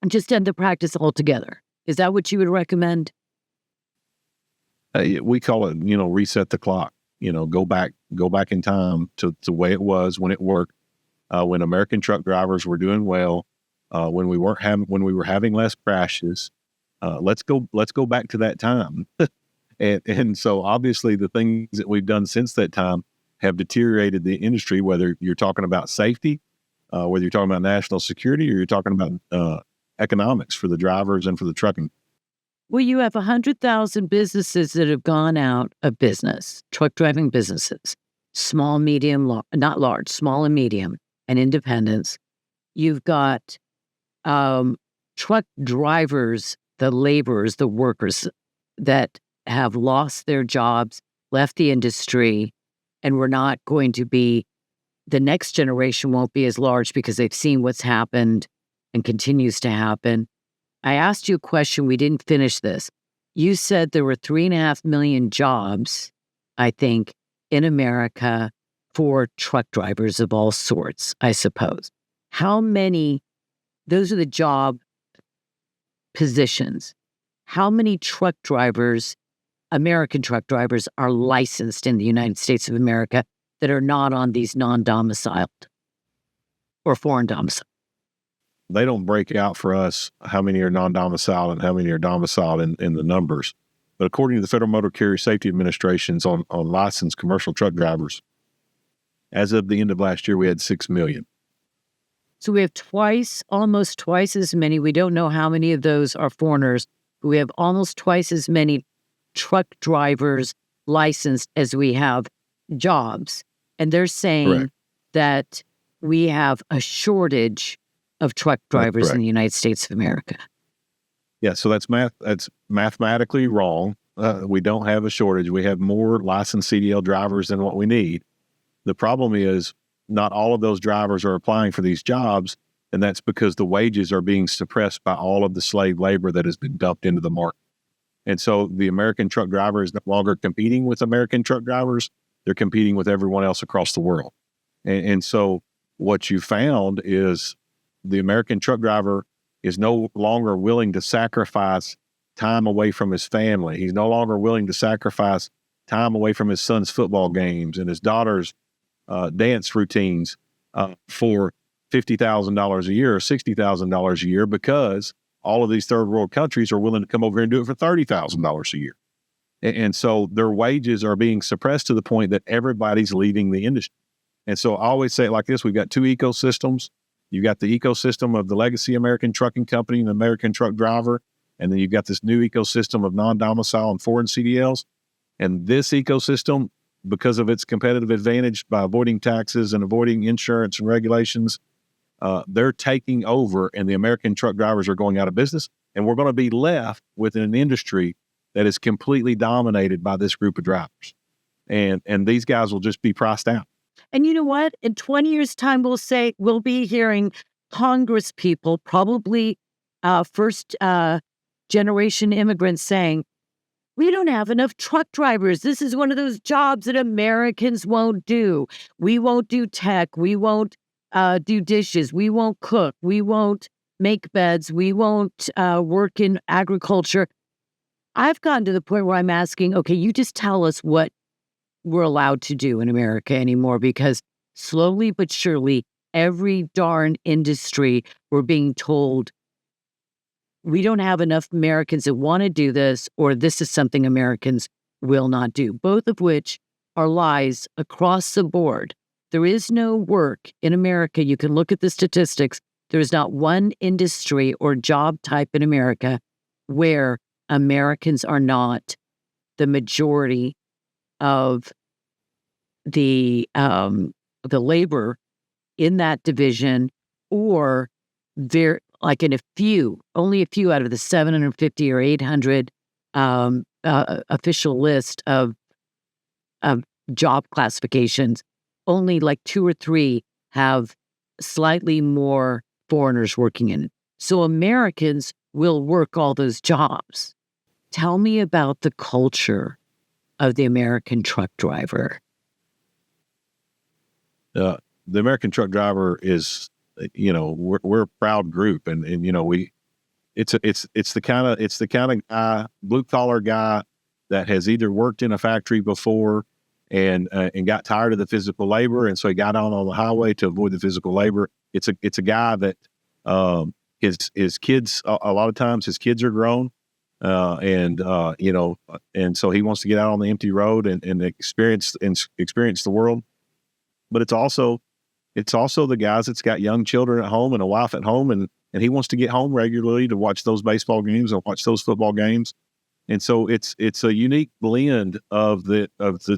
just end the practice altogether. Is that what you would recommend? We call it, reset the clock. Go back in time to the way it was when it worked, when American truck drivers were doing well, when we were having less crashes. Let's go back to that time. And so obviously the things that we've done since that time have deteriorated the industry, whether you're talking about safety, whether you're talking about national security, or you're talking about economics for the drivers and for the trucking. Well, you have 100,000 businesses that have gone out of business, truck driving businesses, small, medium, not large, small and medium, and independents. You've got truck drivers, the laborers, the workers that have lost their jobs, left the industry, and we're not going to be, the next generation won't be as large because they've seen what's happened and continues to happen. I asked you a question. We didn't finish this. You said there were 3.5 million jobs, I think, in America for truck drivers of all sorts, I suppose. How many, those are the job positions. How many truck drivers, American truck drivers, are licensed in the United States of America that are not on these non-domiciled or foreign domiciled? They don't break out for us how many are non-domiciled and how many are domiciled in the numbers. But according to the Federal Motor Carrier Safety Administration's on licensed commercial truck drivers, as of the end of last year, we had 6 million. So we have almost twice as many. We don't know how many of those are foreigners, but we have almost twice as many truck drivers licensed as we have jobs. And they're saying Correct. that we have a shortage of truck drivers in the United States of America. Yeah, so that's mathematically wrong. We don't have a shortage. We have more licensed CDL drivers than what we need. The problem is not all of those drivers are applying for these jobs, and that's because the wages are being suppressed by all of the slave labor that has been dumped into the market. And so the American truck driver is no longer competing with American truck drivers. They're competing with everyone else across the world. And so what you found is the American truck driver is no longer willing to sacrifice time away from his family. He's no longer willing to sacrifice time away from his son's football games and his daughter's dance routines for $50,000 a year or $60,000 a year, because all of these third world countries are willing to come over here and do it for $30,000 a year. And so their wages are being suppressed to the point that everybody's leaving the industry. And so I always say it like this: we've got two ecosystems. You've got the ecosystem of the legacy American trucking company and the American truck driver. And then you've got this new ecosystem of non-domicile and foreign CDLs. And this ecosystem, because of its competitive advantage by avoiding taxes and avoiding insurance and regulations, they're taking over, and the American truck drivers are going out of business. And we're going to be left with an industry that is completely dominated by this group of drivers. And these guys will just be priced out. And you know what? In 20 years' time, we'll be hearing Congress people, probably first generation immigrants, saying, we don't have enough truck drivers. This is one of those jobs that Americans won't do. We won't do tech. We won't do dishes. We won't cook. We won't make beds. We won't work in agriculture. I've gotten to the point where I'm asking, okay, you just tell us what we're allowed to do in America anymore, because slowly but surely, every darn industry, we're being told we don't have enough Americans that want to do this, or this is something Americans will not do, both of which are lies across the board. There is no work in America. You can look at the statistics. There is not one industry or job type in America where Americans are not the majority of the labor in that division, or they're like in only a few out of the 750 or 800 official list of job classifications, only like 2 or 3 have slightly more foreigners working in it. So Americans will work all those jobs. Tell me about the culture of the American truck driver. The American truck driver is, we're a proud group, and it's the kind of guy, blue collar guy, that has either worked in a factory before and got tired of the physical labor, and so he got on the highway to avoid the physical labor. It's a guy that his kids, a lot of times his kids are grown, and so he wants to get out on the empty road and experience the world. But it's also the guys that's got young children at home and a wife at home, and he wants to get home regularly to watch those baseball games and watch those football games. And so it's a unique blend of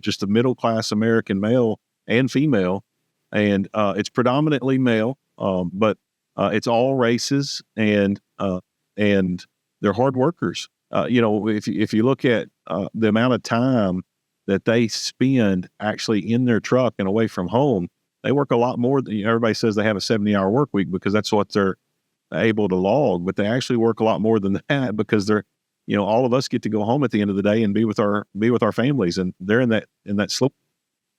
just the middle class American male and female, and it's predominantly male, but it's all races, and they're hard workers. If you look at the amount of time that they spend actually in their truck and away from home, they work a lot more. Everybody says they have a 70-hour work week because that's what they're able to log, but they actually work a lot more than that, because they're, all of us get to go home at the end of the day and be with our families, and they're in that slope.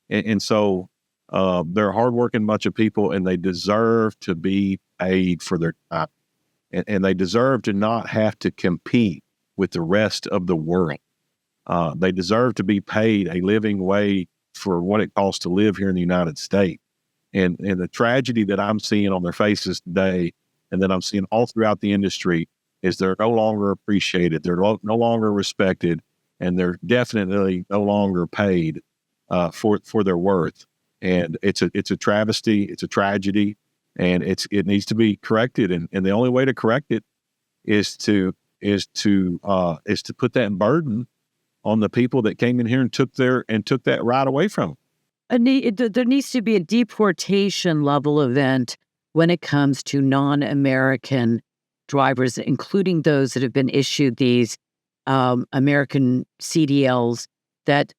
And so they're a hardworking bunch of people, and they deserve to be paid for their time, and they deserve to not have to compete with the rest of the world. They deserve to be paid a living wage for what it costs to live here in the United States. And the tragedy that I'm seeing on their faces today, and that I'm seeing all throughout the industry, is they're no longer appreciated. They're no longer respected, and they're definitely no longer paid for their worth. And it's a travesty. It's a tragedy, and it needs to be corrected. And the only way to correct it is to put that burden on the people that came in here and took that right away from them. There needs to be a deportation level event when it comes to non-American drivers, including those that have been issued these American CDLs that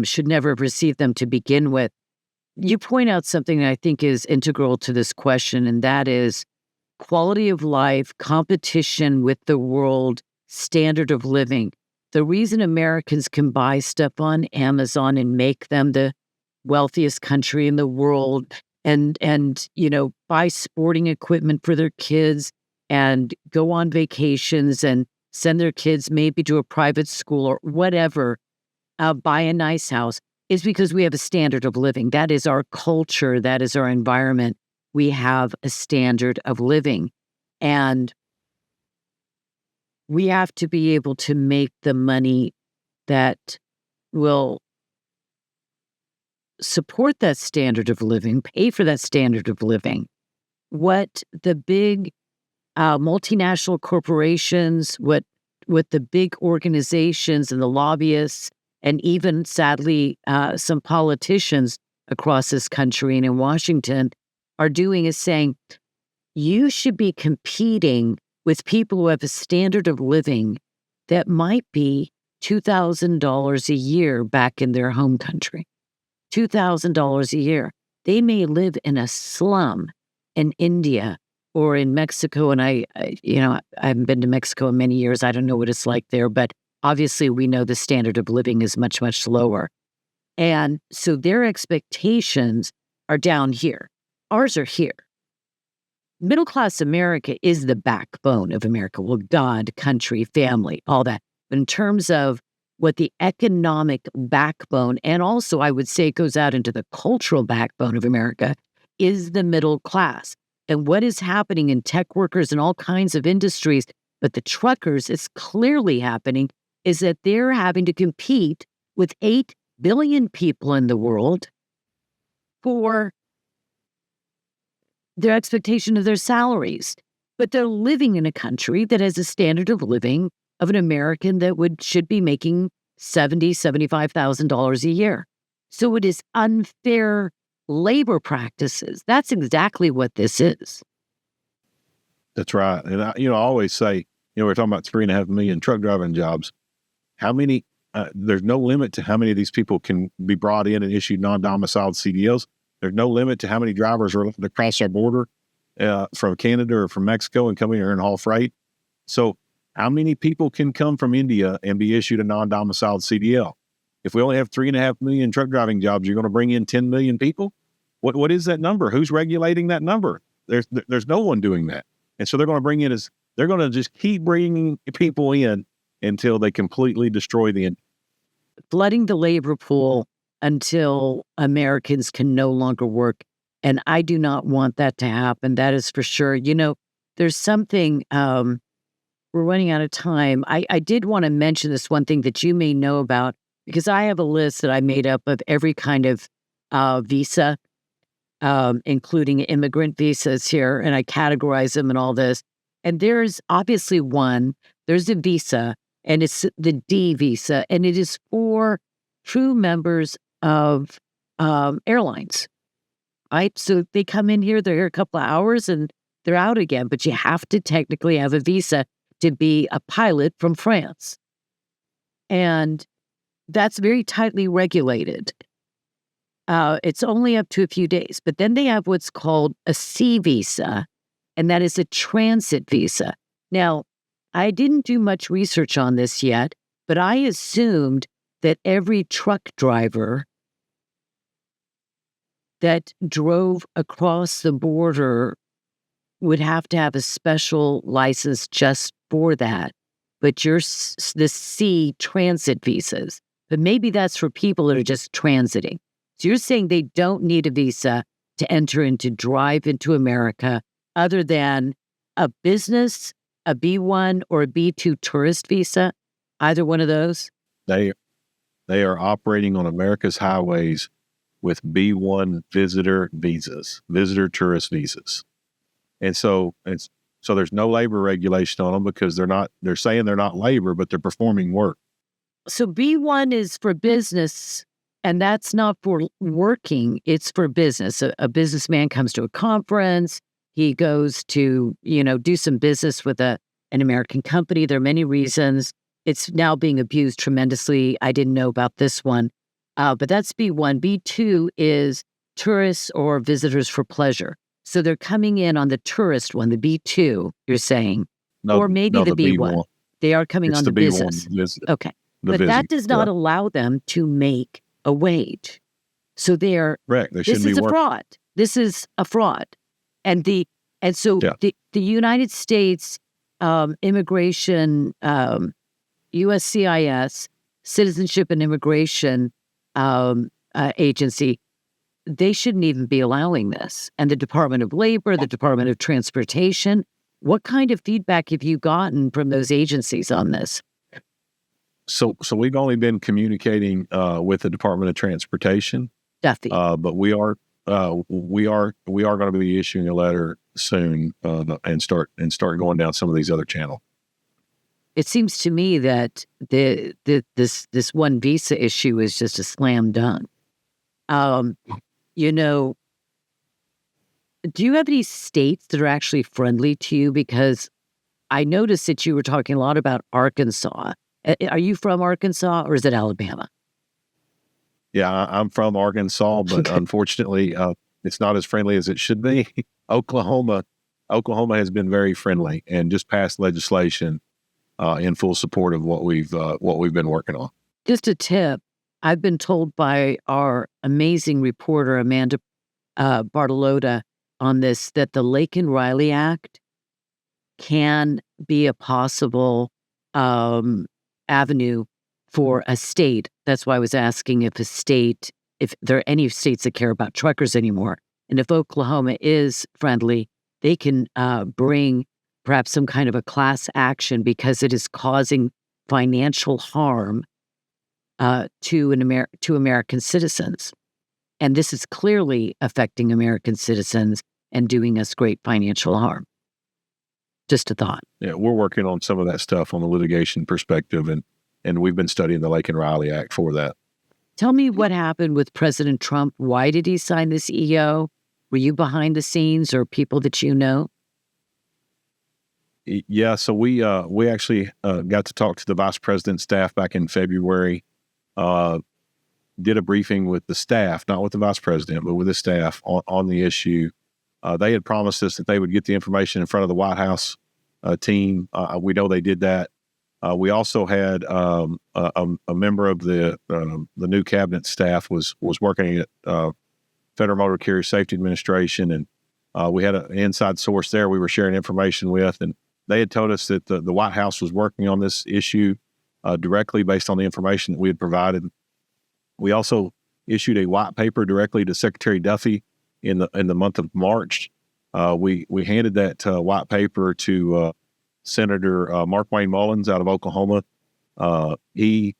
should never have received them to begin with. You point out something that I think is integral to this question, and that is quality of life, competition with the world, standard of living. The reason Americans can buy stuff on Amazon and make them the wealthiest country in the world, and buy sporting equipment for their kids and go on vacations and send their kids maybe to a private school or whatever, buy a nice house, is because we have a standard of living. That is our culture. That is our environment. We have a standard of living. And we have to be able to make the money that will support that standard of living, pay for that standard of living. What the big multinational corporations, what the big organizations and the lobbyists, and even sadly some politicians across this country and in Washington are doing is saying, you should be competing with people who have a standard of living that might be $2,000 a year back in their home country. $2,000 a year. They may live in a slum in India or in Mexico. And I haven't been to Mexico in many years. I don't know what it's like there, but obviously we know the standard of living is much, much lower. And so their expectations are down here. Ours are here. Middle-class America is the backbone of America. Well, God, country, family, all that. But in terms of what the economic backbone, and also I would say it goes out into the cultural backbone of America, is the middle class. And what is happening in tech workers and all kinds of industries, but the truckers, is clearly happening, is that they're having to compete with 8 billion people in the world for their expectation of their salaries. But they're living in a country that has a standard of living of an American that should be making $70,000, $75,000 a year. So it is unfair labor practices. That's exactly what this is. That's right. And I always say, we're talking about 3.5 million truck driving jobs. How many? There's no limit to how many of these people can be brought in and issued non-domiciled CDLs. There's no limit to how many drivers are allowed to cross our border from Canada or from Mexico and come here and haul freight. So how many people can come from India and be issued a non-domiciled CDL? If we only have 3.5 million truck driving jobs, you're going to bring in 10 million people? What is that number? Who's regulating that number? There's no one doing that. And so they're going to just keep bringing people in until they completely destroy flooding the labor pool until Americans can no longer work. And I do not want that to happen. That is for sure. There's something, we're running out of time. I did want to mention this one thing that you may know about, because I have a list that I made up of every kind of visa, including immigrant visas here, and I categorize them and all this. And there's obviously there's a visa, and it's the D visa, and it is for true members of airlines, right? So they come in here, they're here a couple of hours, and they're out again. But you have to technically have a visa to be a pilot from France. And that's very tightly regulated. It's only up to a few days. But then they have what's called a C visa, and that is a transit visa. Now, I didn't do much research on this yet, but I assumed that every truck driver that drove across the border would have to have a special license just for that. But the C transit visas, but maybe that's for people that are just transiting. So you're saying they don't need a visa to drive into America other than a business, a B1 or a B2 tourist visa, either one of those? They are operating on America's highways with B1 visitor tourist visas. And so there's no labor regulation on them because they're saying they're not labor, but they're performing work. So B1 is for business, and that's not for working, it's for business. A businessman comes to a conference, he goes to, do some business with an American company. There are many reasons. It's now being abused tremendously. I didn't know about this one, but that's B1. B2 is tourists or visitors for pleasure. So they're coming in on the tourist one, the B2, you're saying, or maybe the B1. They are coming on the business. Okay. But that does not allow them to make a wage. So correct. This is a fraud. This is a fraud. And so the United States Immigration, USCIS, Citizenship and Immigration Agency, they shouldn't even be allowing this. And the Department of Labor, the Department of Transportation, What kind of feedback have you gotten from those agencies on this? So we've only been communicating with the Department of Transportation, Duffy. but we are going to be issuing a letter soon and start going down some of these other channels. It seems to me that this one visa issue is just a slam dunk. You know, do you have any states that are actually friendly to you? Because I noticed that you were talking a lot about Arkansas. Are you from Arkansas or is it Alabama? Yeah, I'm from Arkansas, but unfortunately, it's not as friendly as it should be. Oklahoma has been very friendly and just passed legislation in full support of what we've been working on. Just a tip: I've been told by our amazing reporter Amanda Bartolotta on this that the Laken Riley Act can be a possible avenue for a state. That's why I was asking if there are any states that care about truckers anymore. And if Oklahoma is friendly, they can bring perhaps some kind of a class action because it is causing financial harm to American citizens. And this is clearly affecting American citizens and doing us great financial harm. Just a thought. Yeah, we're working on some of that stuff on the litigation perspective, and we've been studying the Laken Riley Act for that. Tell me what happened with President Trump. Why did he sign this EO? Were you behind the scenes or people that you know? Yeah, so we actually got to talk to the vice president's staff back in February. Did a briefing with the staff, not with the vice president, but with the staff on the issue. They had promised us that they would get the information in front of the White House team. We know they did that. We also had a member of the new cabinet staff was working at Federal Motor Carrier Safety Administration, and we had an inside source there we were sharing information with, and they had told us that the White House was working on this issue directly based on the information that we had provided. We also issued a white paper directly to Secretary Duffy in the month of March. We handed that white paper to Senator Mark Wayne Mullins out of Oklahoma. He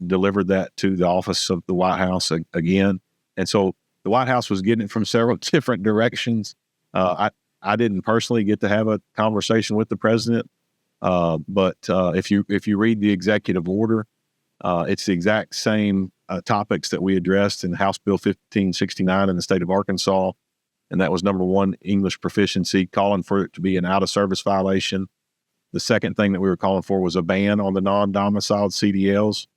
delivered that to the office of the White House again. And so the White House was getting it from several different directions. I didn't personally get to have a conversation with the president, but if you read the executive order, it's the exact same topics that we addressed in House Bill 1569 in the state of Arkansas. And that was number one, English proficiency, calling for it to be an out-of-service violation. The second thing that we were calling for was a ban on the non-domiciled CDLs.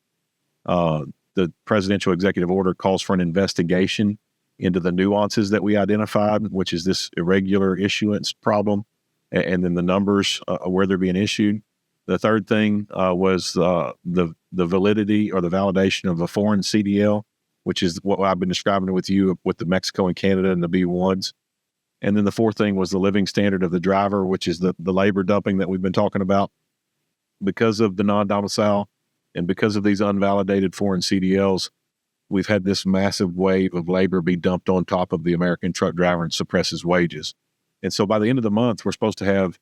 The presidential executive order calls for an investigation into the nuances that we identified, which is this irregular issuance problem, and then the numbers where they're being issued. The third thing was the validity or the validation of a foreign CDL, which is what I've been describing with you with the Mexico and Canada and the B1s. And then the fourth thing was the living standard of the driver, which is the labor dumping that we've been talking about. Because of the non-domicile and because of these unvalidated foreign CDLs, we've had this massive wave of labor be dumped on top of the American truck driver and suppress his wages. And so by the end of the month, we're supposed to have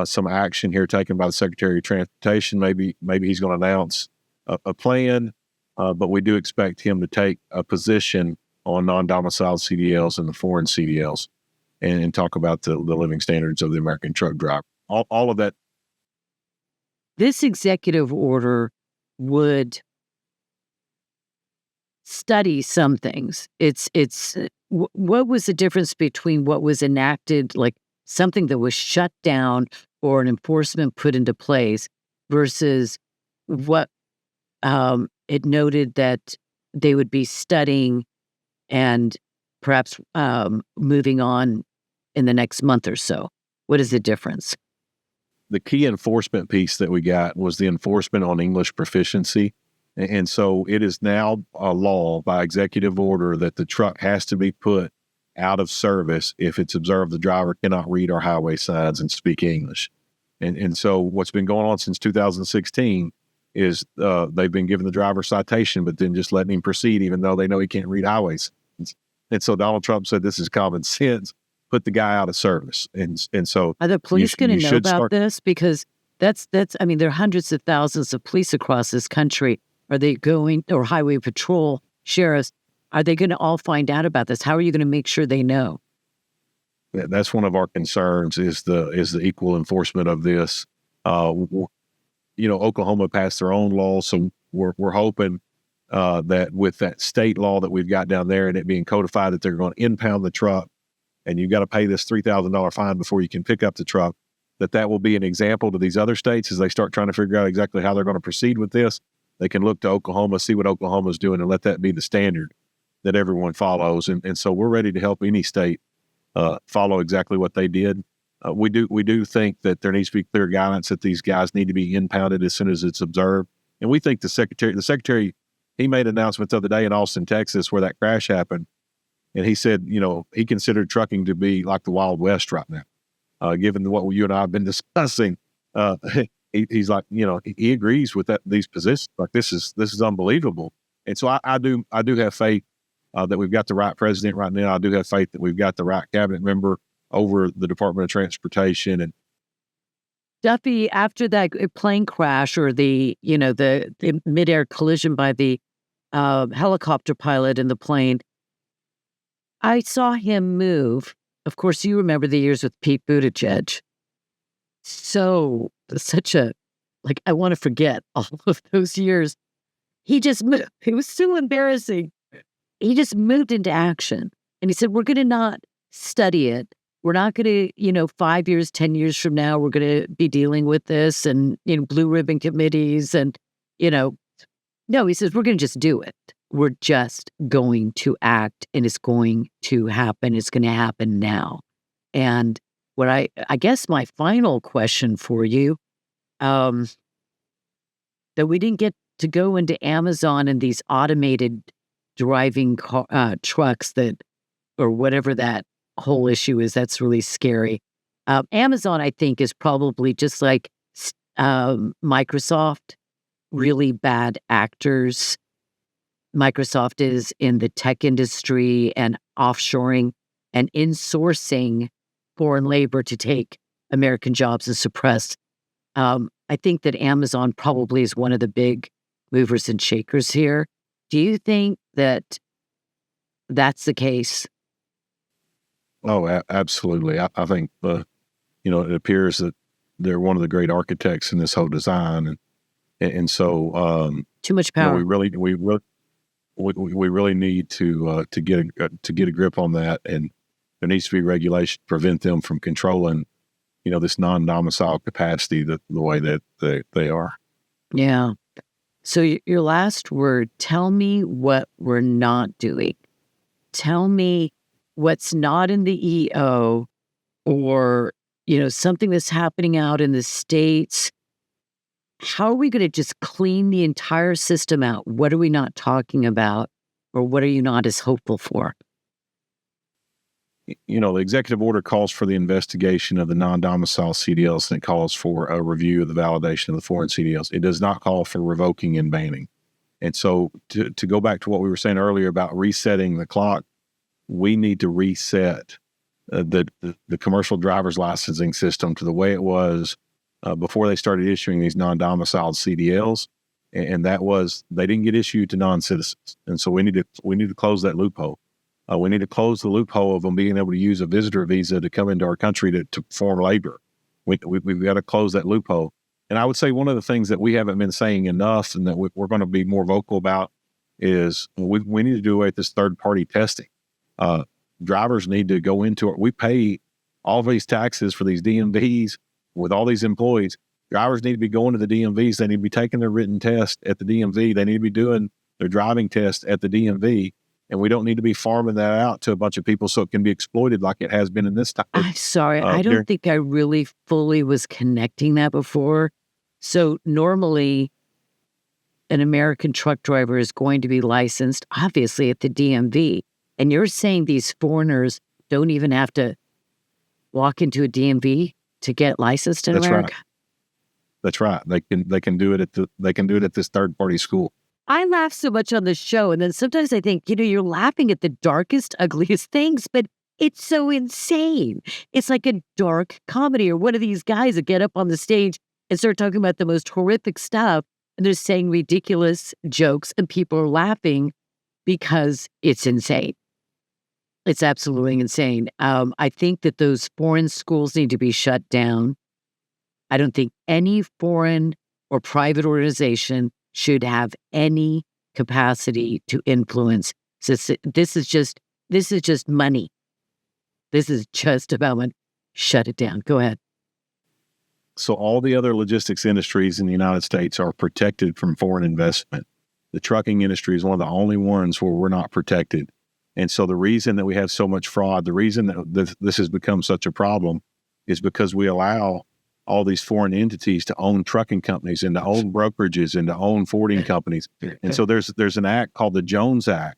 some action here taken by the Secretary of Transportation. Maybe he's going to announce a plan, but we do expect him to take a position on non-domiciled CDLs and the foreign CDLs and talk about the living standards of the American truck driver. All of that. This executive order would study some things. What was the difference between what was enacted, like something that was shut down or an enforcement put into place, versus what it noted that they would be studying and perhaps moving on in the next month or so? What is the difference? The key enforcement piece that we got was the enforcement on English proficiency. And so it is now a law by executive order that the truck has to be put out of service if it's observed the driver cannot read our highway signs and speak English. And so what's been going on since 2016 is they've been giving the driver citation, but then just letting him proceed even though they know he can't read highway signs. And so Donald Trump said this is common sense. put the guy out of service. And so Are the police going to know should about this? Because that's, I mean, there are hundreds of thousands of police across this country. Are they going, or highway patrol, sheriffs, are they going to all find out about this? How are you going to make sure they know? That's one of our concerns is the equal enforcement of this. Oklahoma passed their own law, so we're hoping that with that state law that we've got down there and it being codified that they're going to impound the truck and you've got to pay this $3,000 fine before you can pick up the truck, that will be an example to these other states as they start trying to figure out exactly how they're going to proceed with this. They can look to Oklahoma, see what Oklahoma's doing, and let that be the standard that everyone follows. And so we're ready to help any state follow exactly what they did. We do think that there needs to be clear guidance that these guys need to be impounded as soon as it's observed. And we think the secretary, he made an announcement the other day in Austin, Texas, where that crash happened. And he said, he considered trucking to be like the Wild West right now, given what you and I have been discussing. He's like, he agrees with these positions. Like this is unbelievable. And so I do have faith that we've got the right president right now. I do have faith that we've got the right cabinet member over the Department of Transportation. And Duffy, after that plane crash or the midair collision by the helicopter pilot in the plane, I saw him move. Of course, you remember the years with Pete Buttigieg. So such a, I want to forget all of those years. He just moved. It was so embarrassing. He just moved into action. And he said, we're going to not study it. We're not going to, 5 years, 10 years from now, we're going to be dealing with this and, blue ribbon committees and, no, he says, we're going to just do it. We're just going to act and it's going to happen. It's going to happen now. And what I guess my final question for you, that we didn't get to go into Amazon and these automated driving trucks or whatever that whole issue is, that's really scary. Amazon, I think, is probably just like Microsoft, really bad actors. Microsoft is in the tech industry and offshoring and insourcing foreign labor to take American jobs and suppress. I think that Amazon probably is one of the big movers and shakers here. Do you think that that's the case? Oh, absolutely. I think, it appears that they're one of the great architects in this whole design. And so, too much power. We really need to get a grip on that. And there needs to be regulation to prevent them from controlling, this non-domicile capacity the way that they are. Yeah. So your last word, tell me what we're not doing. Tell me what's not in the EO or, something that's happening out in the States. How are we going to just clean the entire system out? What are we not talking about? Or what are you not as hopeful for? The executive order calls for the investigation of the non-domicile CDLs, and it calls for a review of the validation of the foreign CDLs. It does not call for revoking and banning. And so to go back to what we were saying earlier about resetting the clock, we need to reset the commercial driver's licensing system to the way it was before they started issuing these non-domiciled CDLs. And that was, they didn't get issued to non-citizens. And so we need to close that loophole. We need to close the loophole of them being able to use a visitor visa to come into our country to perform labor. We've got to close that loophole. And I would say one of the things that we haven't been saying enough and that we're going to be more vocal about is we need to do away with this third-party testing. Drivers need to go into it. We pay all these taxes for these DMVs with all these employees. Drivers need to be going to the DMVs. They need to be taking their written test at the DMV. They need to be doing their driving test at the DMV. And we don't need to be farming that out to a bunch of people so it can be exploited like it has been in this time. I'm sorry. I don't think I really fully was connecting that before. So normally an American truck driver is going to be licensed, obviously, at the DMV. And you're saying these foreigners don't even have to walk into a DMV to get licensed in America? Right. That's right. They can do it at this third party school. I laugh so much on this show, and then sometimes I think, you're laughing at the darkest, ugliest things, but It's so insane. It's like a dark comedy, or one of these guys that get up on the stage and start talking about the most horrific stuff, and they're saying ridiculous jokes, and people are laughing because it's insane. It's absolutely insane. I think that those foreign schools need to be shut down. I don't think any foreign or private organization should have any capacity to influence. This is just money. This is just about money. Shut it down. Go ahead. So all the other logistics industries in the United States are protected from foreign investment. The trucking industry is one of the only ones where we're not protected. And so the reason that we have so much fraud, the reason that this has become such a problem is because we allow all these foreign entities to own trucking companies and to own brokerages and to own forwarding companies. And so there's an act called the Jones Act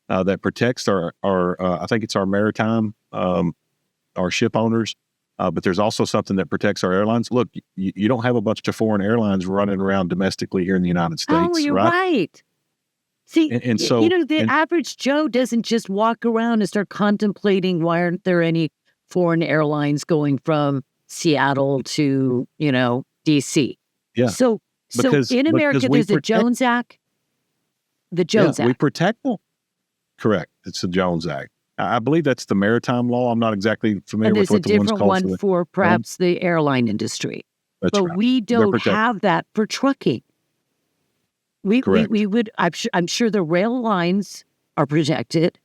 that protects our I think it's our maritime, our ship owners. But there's also something that protects our airlines. Look, you don't have a bunch of foreign airlines running around domestically here in the United States. Oh, you're right. See, and so the average Joe doesn't just walk around and start contemplating why aren't there any foreign airlines going from Seattle to, D.C. Yeah. So in America, there's a Jones Act. The Jones Act. We protect them. Correct. It's the Jones Act. I believe that's the maritime law. I'm not exactly familiar with what the one's called. And there's a different one for perhaps the airline industry. That's but right. We don't have that for trucking. We would. I'm sure the rail lines are protected.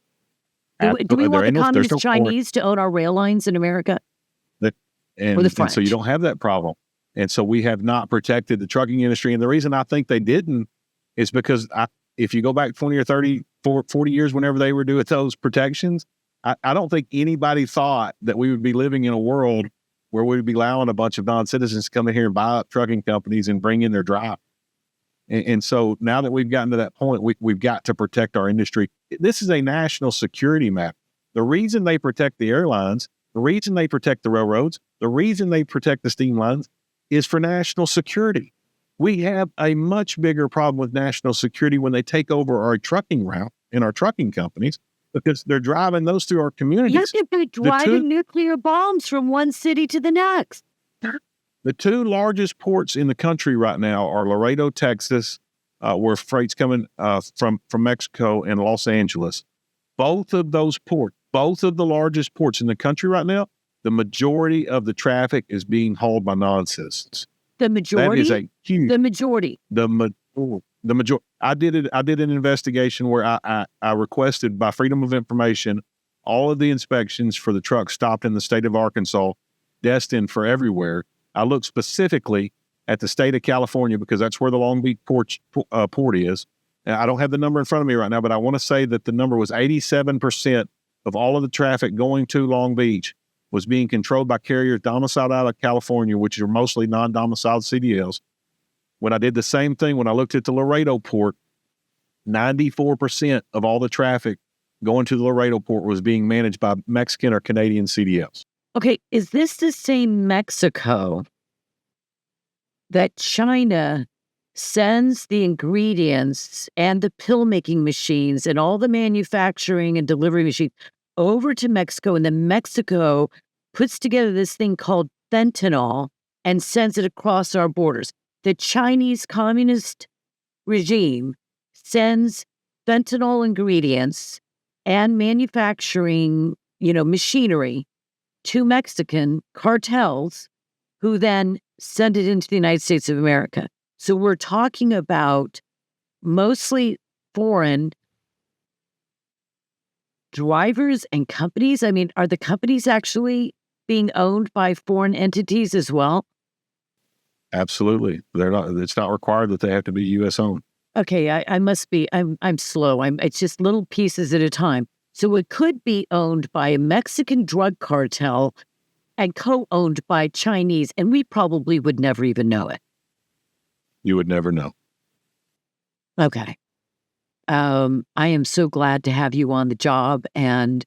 Do we want the communist Chinese to own our rail lines in America? And so you don't have that problem. And so we have not protected the trucking industry. And the reason I think they didn't is because if you go back 20 or 30, 40 years, whenever they were doing those protections, I don't think anybody thought that we would be living in a world where we would be allowing a bunch of non-citizens to come in here and buy up trucking companies and bring in their drive. And so now that we've gotten to that point, we've got to protect our industry. This is a national security matter. The reason they protect the airlines, the reason they protect the railroads, the reason they protect the steam lines is for national security. We have a much bigger problem with national security when they take over our trucking route and our trucking companies because they're driving those through our communities. Yes, they're driving nuclear bombs from one city to the next. The two largest ports in the country right now are Laredo, Texas, where freight's coming from Mexico, and Los Angeles. Both of those ports, both of the largest ports in the country right now, the majority of the traffic is being hauled by non-citizens. The majority? That is a huge... The majority. The majority. I did an investigation where I requested by Freedom of Information all of the inspections for the trucks stopped in the state of Arkansas, destined for everywhere. I looked specifically at the state of California because that's where the Long Beach port is. And I don't have the number in front of me right now, but I want to say that the number was 87% of all of the traffic going to Long Beach was being controlled by carriers domiciled out of California, which are mostly non-domiciled CDLs. When I did the same thing, when I looked at the Laredo port, 94% of all the traffic going to the Laredo port was being managed by Mexican or Canadian CDLs. Okay, is this the same Mexico that China sends the ingredients and the pill-making machines and all the manufacturing and delivery machines over to Mexico, and then Mexico puts together this thing called fentanyl and sends it across our borders? The Chinese communist regime sends fentanyl ingredients and manufacturing, machinery to Mexican cartels who then send it into the United States of America. So we're talking about mostly foreign drivers and companies. I mean, are the companies actually being owned by foreign entities as well? Absolutely. They're not. It's not required that they have to be U.S. owned. Okay, I must be. I'm slow. It's just little pieces at a time. So it could be owned by a Mexican drug cartel and co-owned by Chinese, and we probably would never even know it. You would never know. Okay. I am so glad to have you on the job, and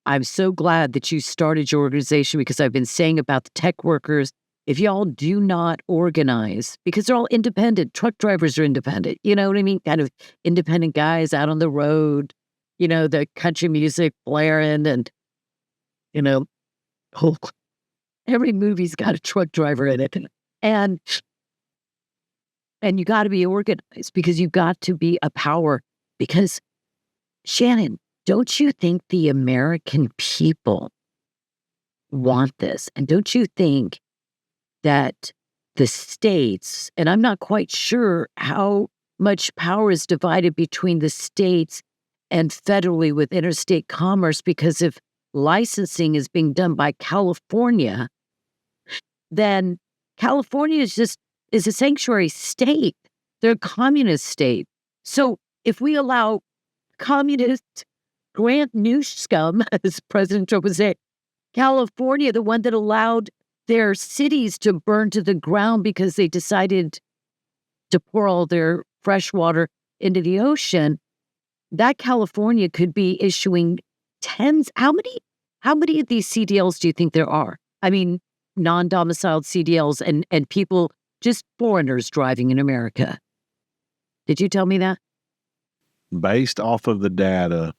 I'm so glad that you started your organization, because I've been saying about the tech workers, if y'all do not organize, because they're all independent, truck drivers are independent, you know what I mean? Kind of independent guys out on the road, the country music blaring, and You know, whole, every movie's got a truck driver in it. And you got to be organized because you got to be a power. Because, Shannon, don't you think the American people want this? And don't you think that the states, and I'm not quite sure how much power is divided between the states and federally with interstate commerce, because if licensing is being done by California, then California is a sanctuary state. They're a communist state. So if we allow communist Grant Newscum, as President Trump would say, California, the one that allowed their cities to burn to the ground because they decided to pour all their fresh water into the ocean, that California could be issuing tens. How many of these CDLs do you think there are? I mean, non-domiciled CDLs and people, just foreigners driving in America. Did you tell me that? Based off of the data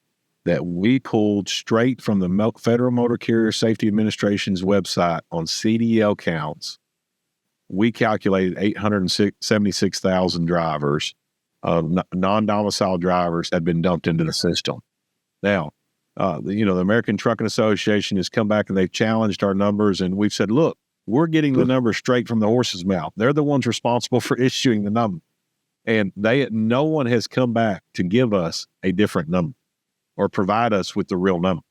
that we pulled straight from the Federal Motor Carrier Safety Administration's website on CDL counts, we calculated 876,000 drivers, non-domiciled drivers, had been dumped into the system. Now, the American Trucking Association has come back and they've challenged our numbers, and we've said, look, we're getting the numbers straight from the horse's mouth. They're the ones responsible for issuing the number. And no one has come back to give us a different number or provide us with the real number.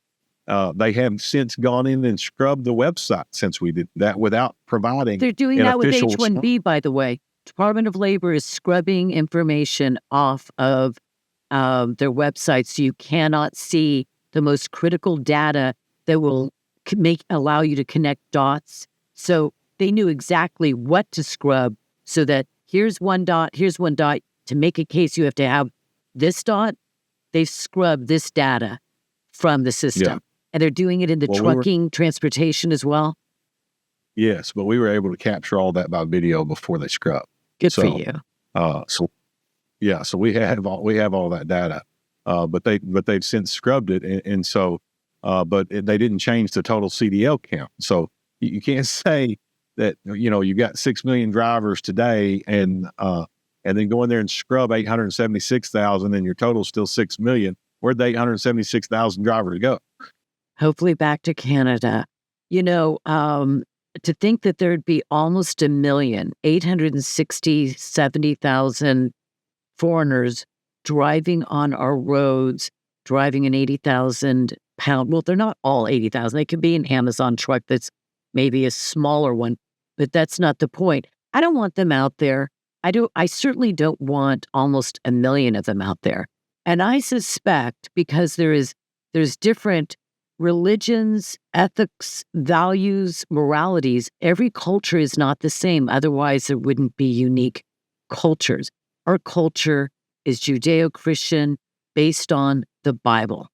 They have since gone in and scrubbed the website since we did that without providing. They're doing that with H-1B, by the way. Department of Labor is scrubbing information off of their website, so you cannot see the most critical data that will allow you to connect dots. So they knew exactly what to scrub, so that here's one dot. To make a case, you have to have this dot. They've scrubbed this data from the system. Yeah. And they're doing it in the trucking, transportation as well? Yes, but we were able to capture all that by video before they scrub. Good for you. So we have all that data, but they've since scrubbed it, and so they didn't change the total CDL count. So you can't say that you got 6 million drivers today, and then go in there and scrub 876,000, and your total's still 6 million. Where'd the 876,000 drivers go? Hopefully back to Canada. To think that there'd be almost 870,000 foreigners driving on our roads, driving an 80,000 pound. Well, they're not all 80,000. They could be an Amazon truck that's maybe a smaller one, but that's not the point. I don't want them out there. I certainly don't want almost 1 million of them out there. And I suspect because there's different religions, ethics, values, moralities, every culture is not the same. Otherwise, there wouldn't be unique cultures. Our culture is Judeo-Christian based on the Bible.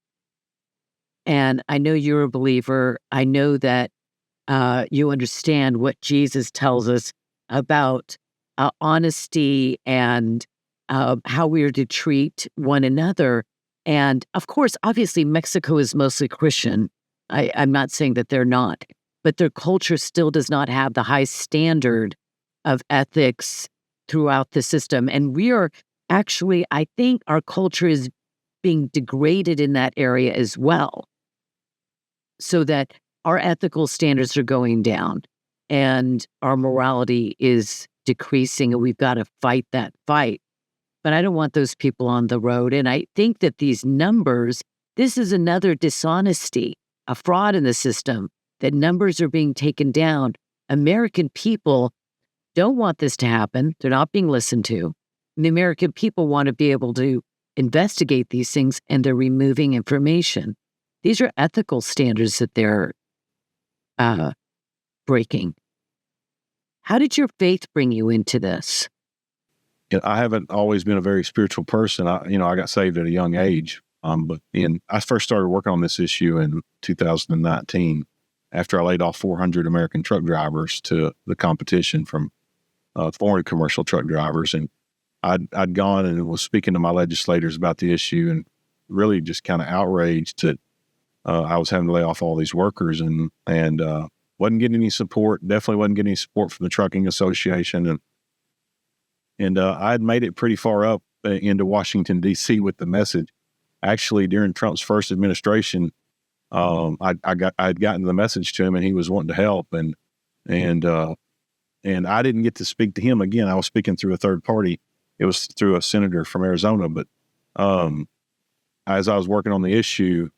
And I know you're a believer. I know that you understand what Jesus tells us about honesty and how we are to treat one another. And of course, obviously, Mexico is mostly Christian. I'm not saying that they're not, but their culture still does not have the high standard of ethics throughout the system. And we are actually, I think our culture is being degraded in that area as well, so that our ethical standards are going down and our morality is decreasing, and we've got to fight that fight. But I don't want those people on the road. And I think that these numbers, this is another dishonesty, a fraud in the system, that numbers are being taken down. American people don't want this to happen. They're not being listened to. And the American people want to be able to investigate these things, and they're removing information. These are ethical standards that they're breaking. How did your faith bring you into this? I haven't always been a very spiritual person. I got saved at a young age. But I first started working on this issue in 2019 after I laid off 400 American truck drivers to the competition from foreign commercial truck drivers. And I'd gone and was speaking to my legislators about the issue, and really just kind of outraged that I was having to lay off all these workers and wasn't getting any support. Definitely wasn't getting any support from the Trucking Association. And I had made it pretty far up into Washington, D.C. with the message. Actually, during Trump's first administration, I had gotten the message to him, and he was wanting to help. And I didn't get to speak to him again. I was speaking through a third party. It was through a senator from Arizona. But as I was working on the issue,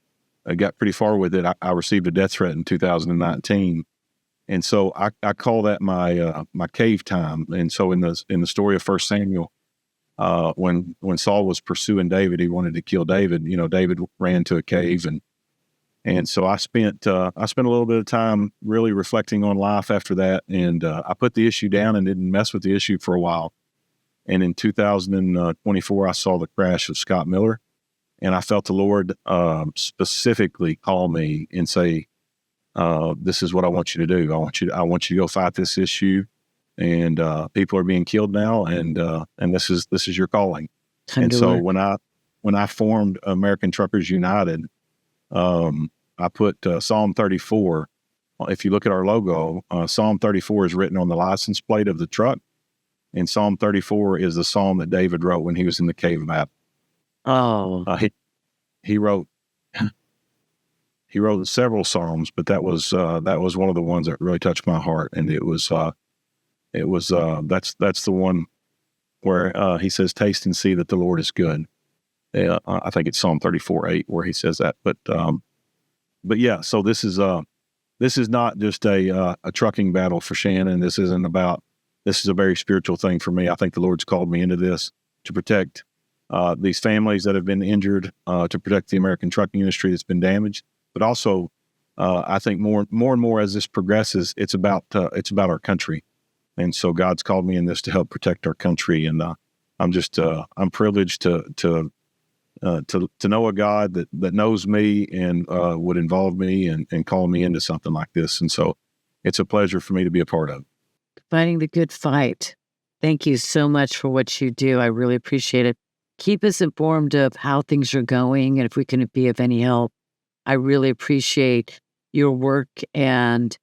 I got pretty far with it. I received a death threat in 2019. And so I call that my cave time. And so in the story of 1 Samuel, when Saul was pursuing David, he wanted to kill David. David ran to a cave, and so I spent a little bit of time really reflecting on life after that. And I put the issue down and didn't mess with the issue for a while. And in 2024, I saw the crash of Scott Miller, and I felt the Lord specifically call me and say, this is what I want you to do. I want you to go fight this issue, and people are being killed now, and this is your calling. And so when I formed American Truckers United, I put Psalm 34. If you look at our logo, Psalm 34 is written on the license plate of the truck, and Psalm 34 is the psalm that David wrote when he was in the cave of Adam. Oh, he wrote. He wrote several psalms, but that was one of the ones that really touched my heart, and that's the one where he says, "Taste and see that the Lord is good." I think it's Psalm 34:8 where he says that. But yeah, so this is not just a trucking battle for Shannon. This is a very spiritual thing for me. I think the Lord's called me into this to protect these families that have been injured, to protect the American trucking industry that's been damaged. But also, I think more and more as this progresses, it's about our country, and so God's called me in this to help protect our country. And I'm privileged to know a God that knows me and would involve me and call me into something like this. And so, it's a pleasure for me to be a part of. Fighting the good fight. Thank you so much for what you do. I really appreciate it. Keep us informed of how things are going, and if we can be of any help. I really appreciate your work and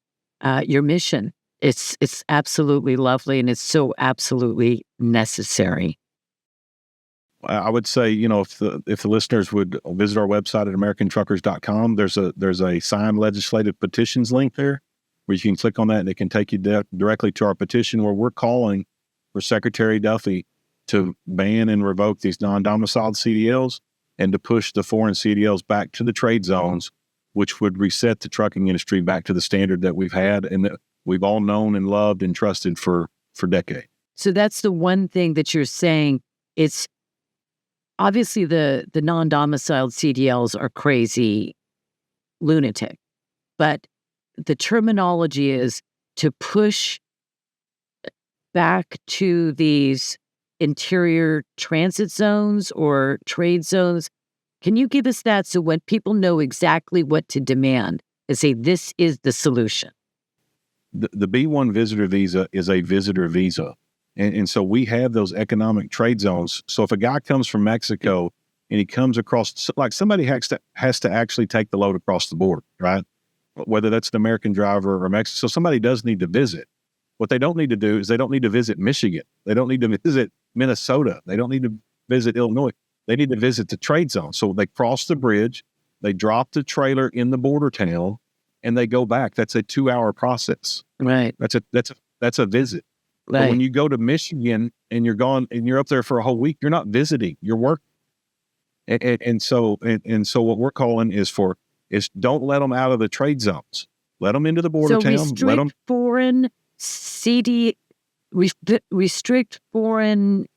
your mission. It's absolutely lovely, and it's so absolutely necessary. I would say, if the listeners would visit our website at americantruckers.com, there's a signed legislative petitions link there where you can click on that, and it can take you directly to our petition where we're calling for Secretary Duffy to ban and revoke these non-domiciled CDLs and to push the foreign CDLs back to the trade zones, which would reset the trucking industry back to the standard that we've had and that we've all known and loved and trusted for decades. So that's the one thing that you're saying. It's obviously the non-domiciled CDLs are crazy, lunatic, but the terminology is to push back to these interior transit zones or trade zones. Can you give us that so when people know exactly what to demand and say this is the solution? The B1 visitor visa is a visitor visa. And so we have those economic trade zones. So if a guy comes from Mexico and he comes across, like somebody has to actually take the load across the border, right? Whether that's an American driver or Mexico. So somebody does need to visit. What they don't need to do is they don't need to visit Michigan. They don't need to visit Minnesota. They don't need to visit Illinois. They need to visit the trade zone. So they cross the bridge, they drop the trailer in the border town, and they go back. That's a 2-hour process. Right. That's a visit. Right. But when you go to Michigan and you're gone and you're up there for a whole week, you're not visiting, you're working. And so what we're calling is don't let them out of the trade zones. Let them into the border town. Restrict foreign